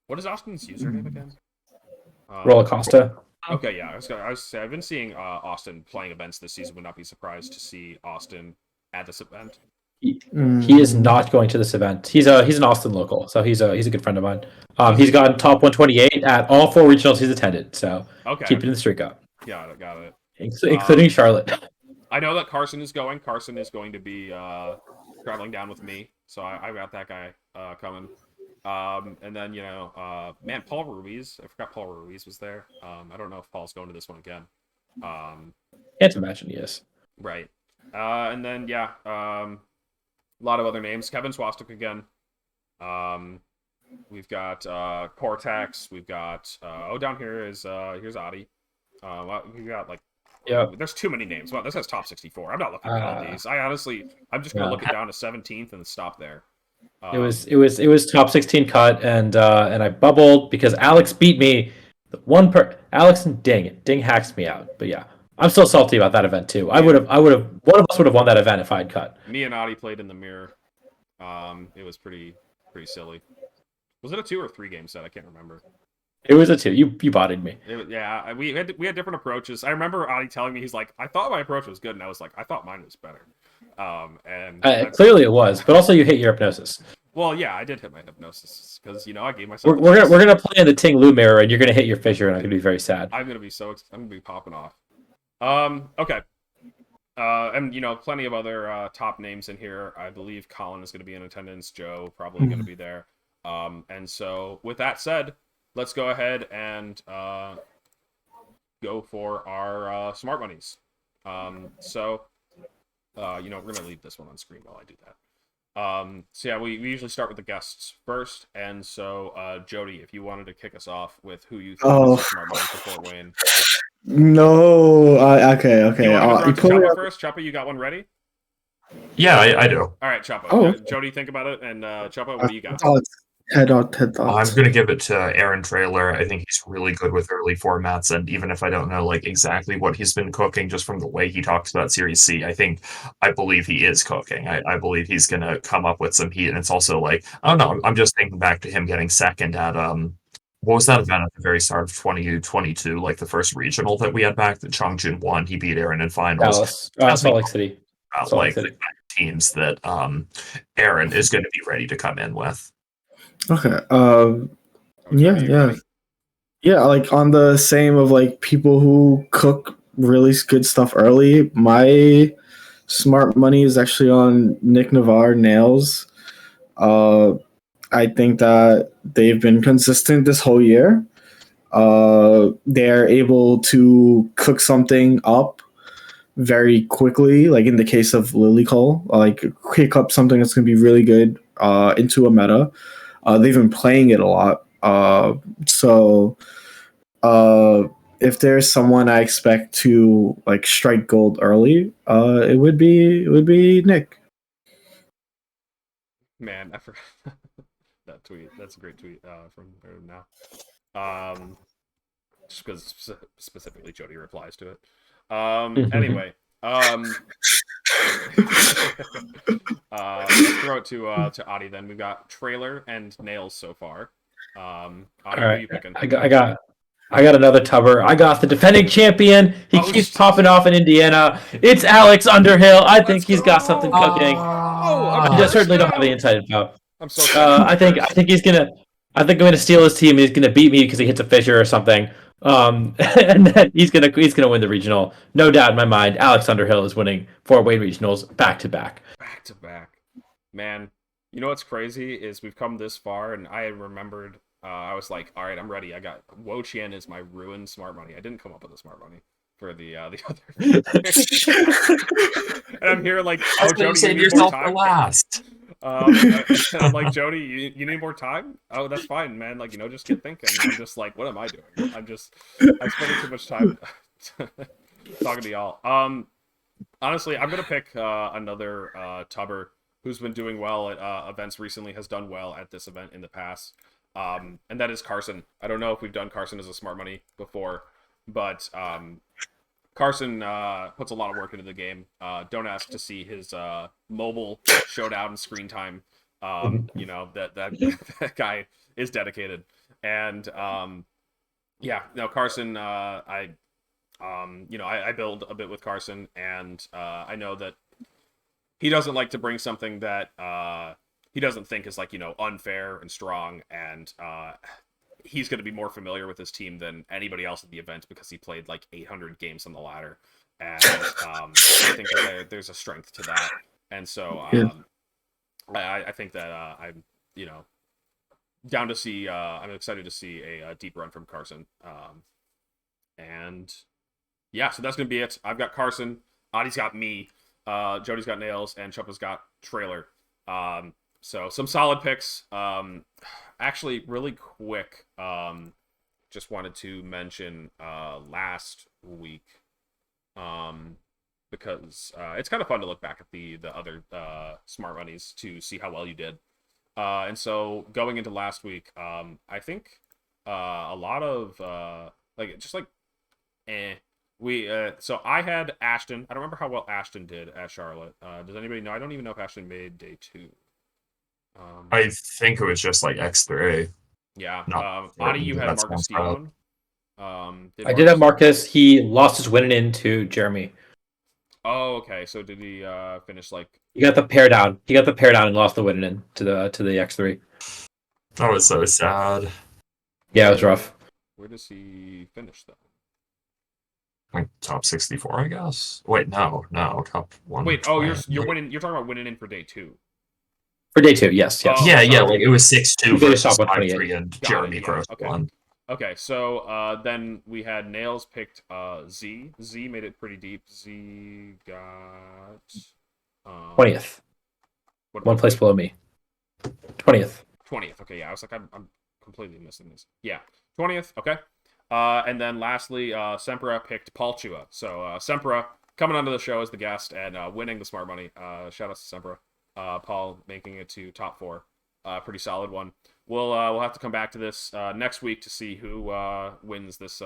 What is Austin's username again? Rollercoaster. Okay, yeah. I've been seeing Austin playing events this season. Would not be surprised to see Austin at this event. He is not going to this event. He's an Austin local, so he's a good friend of mine. He's gotten top 128 at all 4 regionals he's attended. So keeping the streak up. Got it. Including Charlotte. I know that Carson is going. Carson is going to be traveling down with me, so I got that guy coming. And then man, Paul Ruiz. I forgot Paul Ruiz was there. I don't know if Paul's going to this one again. Can't imagine he is. Right. And then a lot of other names. Kevin Swastik again. We've got Cortex. We've got down here is here's Adi. We got like there's too many names. Well, this has top 64. I'm not looking at all these. I'm just gonna look it down to 17th and stop there. It was top 16 cut, and I bubbled because Alex beat me. Alex and Ding hacks me out. But yeah, I'm still salty about that event too. One of us would have won that event if I'd cut. Me and Adi played in the mirror. It was pretty silly. Was it a 2 or 3 game set? I can't remember. It was a 2. You botted me. We had different approaches. I remember Adi telling me, he's like, I thought my approach was good, and I was like, I thought mine was better. Clearly it was, but also you hit your hypnosis. Well, yeah, I did hit my hypnosis because I gave myself. We're gonna play in the Ting Lu mirror, and you're gonna hit your fissure, and I'm gonna be very sad. I'm gonna be popping off. Okay. And plenty of other top names in here. I believe Colin is gonna be in attendance. Joe probably gonna be there. And so with that said, let's go ahead and go for our smart monies. We're gonna leave this one on screen while I do that. We usually start with the guests first, and so Jeudy, if you wanted to kick us off with who you think is smart money for Fort Wayne. No, okay. You want to go to Chuppa first? Chuppa, you got one ready? Yeah, I do. All right, Chuppa. Jeudy, think about it, and Chuppa, what do you got? Head thoughts. I'm going to give it to Aaron Trailer. I think he's really good with early formats, and even if I don't know exactly what he's been cooking, just from the way he talks about Series C, I believe he is cooking. I believe he's going to come up with some heat, and it's also I don't know. I'm just thinking back to him getting second at what was that event at the very start of 2022, the first regional that we had back that Chongjin won. He beat Aaron in finals. Salt Lake City. The teams that Aaron is going to be ready to come in with. Okay. Yeah. On the same of people who cook really good stuff early. My smart money is actually on Nick Navarre Nails. I think that they've been consistent this whole year. They're able to cook something up very quickly, in the case of Lily Cole, kick up something that's going to be really good into a meta. They've been playing it a lot. If there's someone I expect to strike gold early, it would be Nick. Man, I forgot that tweet. That's a great tweet from now. Just because specifically Jeudy replies to it. Anyway. Let's throw it to Adi then. We've got Trailer and Nails so far. Adi, all right. Who are you picking? I got another tubber. I got the defending champion. He keeps popping off in Indiana. It's Alex Underhill. I think he's got something cooking. I certainly don't have the inside info. I'm so sorry. I think I'm gonna steal his team. And he's gonna beat me because he hits a fissure or something. And then he's gonna win the regional. No doubt in my mind. Alex Underhill is winning Fort Wayne regionals back to back. Back to back. Man, you know what's crazy is we've come this far, and I remembered. I was like, all right, I'm ready. I got Wo Chien is my ruined smart money. I didn't come up with the smart money for the other. And I'm here Jeudy, save yourself for last. I'm like, Jeudy, you need more time? Oh, that's fine, man. Just get thinking. I'm just what am I doing? I'm spending too much time talking to y'all. Honestly, I'm gonna pick another tubber who's been doing well at events recently, has done well at this event in the past. And that is Carson. I don't know if we've done Carson as a smart money before, but Carson puts a lot of work into the game. Don't ask to see his mobile showdown and screen time. That guy is dedicated. And Carson, I build a bit with Carson, and I know that he doesn't like to bring something that he doesn't think is unfair and strong, and he's going to be more familiar with his team than anybody else at the event because he played 800 games on the ladder, and I think that there's a strength to that, and so I think that I'm down to see. I'm excited to see a deep run from Carson. And yeah, so that's gonna be it. I've got Carson. Adi's got me. Jody's got Nails, and Chuppa's got Trailer. So some solid picks. Actually, really quick. Just wanted to mention last week. Because it's kind of fun to look back at the other smart monies to see how well you did. And so going into last week, I think a lot of so I had Ashton. I don't remember how well Ashton did at Charlotte. Does anybody know? I don't even know if Ashton made day 2. I think it was just like X3. Yeah. Not Adi, you had that Marcus sounds bad. Dion. I did have Marcus. He lost his winning in to Jeremy. Oh, okay. So did he finish like? He got the pair down. He got the pair down and lost the winning in to the X3. That was so sad. Yeah, it was rough. Where does he finish though? Like top 64, I guess. Wait, no, top 1. Wait, oh, you're winning. You're talking about winning in for day 2. For day 2, yes. Oh, yeah, sorry. like it was 6-2 finished versus off with 5-3, and Jeremy Gross won. Okay, so then we had Nails picked Z. Z made it pretty deep. Z got 20th. One place below me. 20th. 20th. Okay, yeah, I was like, I'm completely missing this. Yeah, 20th. Okay. And then lastly, Sempra picked Paul Chua. So Sempra coming onto the show as the guest and winning the smart money. Shout out to Sempra. Paul making it to top 4. Pretty solid one. We'll have to come back to this next week to see who wins this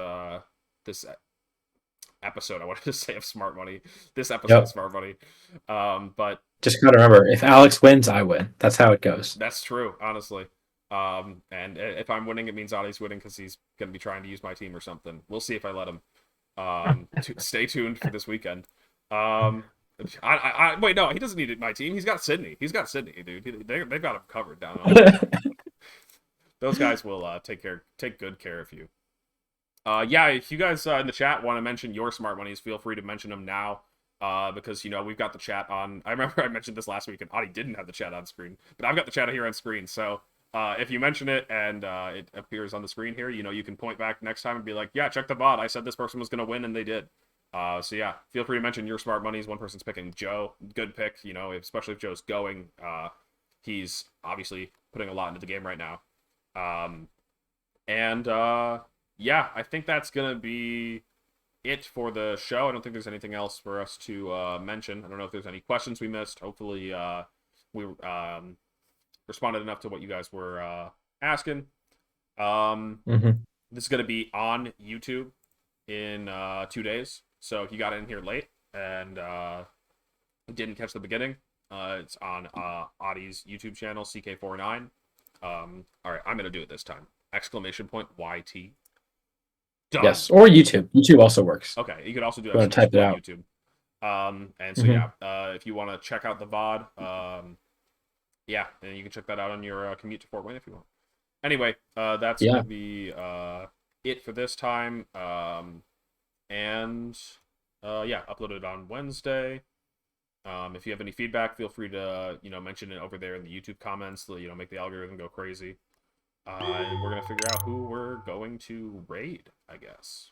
episode. I wanted to say of Smart Money. This episode of Smart Money. But just gotta remember, if Alex wins, I win. That's how it goes. That's true, honestly. And if I'm winning, it means Adi's winning because he's gonna be trying to use my team or something. We'll see if I let him. Stay tuned for this weekend. Wait, no, he doesn't need my team. He's got Sydney. Dude. They've got him covered down on. Those guys will take good care of you. Yeah, if you guys in the chat want to mention your smart monies, feel free to mention them now. Because we've got the chat on. I remember I mentioned this last week, and Adi didn't have the chat on screen, but I've got the chat here on screen. So if you mention it and it appears on the screen here, you can point back next time and be like, yeah, check the VOD. I said this person was gonna win, and they did. So yeah, feel free to mention your smart monies. One person's picking Joe. Good pick, especially if Joe's going. He's obviously putting a lot into the game right now. Yeah, I think that's gonna be it for the show. I don't think there's anything else for us to mention. I don't know if there's any questions we missed. Hopefully, we responded enough to what you guys were asking. This is gonna be on YouTube in 2 days. So if you got in here late and didn't catch the beginning, it's on Adi's YouTube channel, CK49. All right, I'm gonna do it this time. ! YT. Done. Yes, or YouTube. YouTube also works. Okay, you could also do it type it out. YouTube. And so yeah, if you want to check out the VOD, yeah, and you can check that out on your commute to Fort Wayne if you want. Anyway, that's gonna be it for this time. And yeah, upload it on Wednesday. If you have any feedback, feel free to mention it over there in the YouTube comments. Make the algorithm go crazy. And we're gonna figure out who we're going to raid, I guess.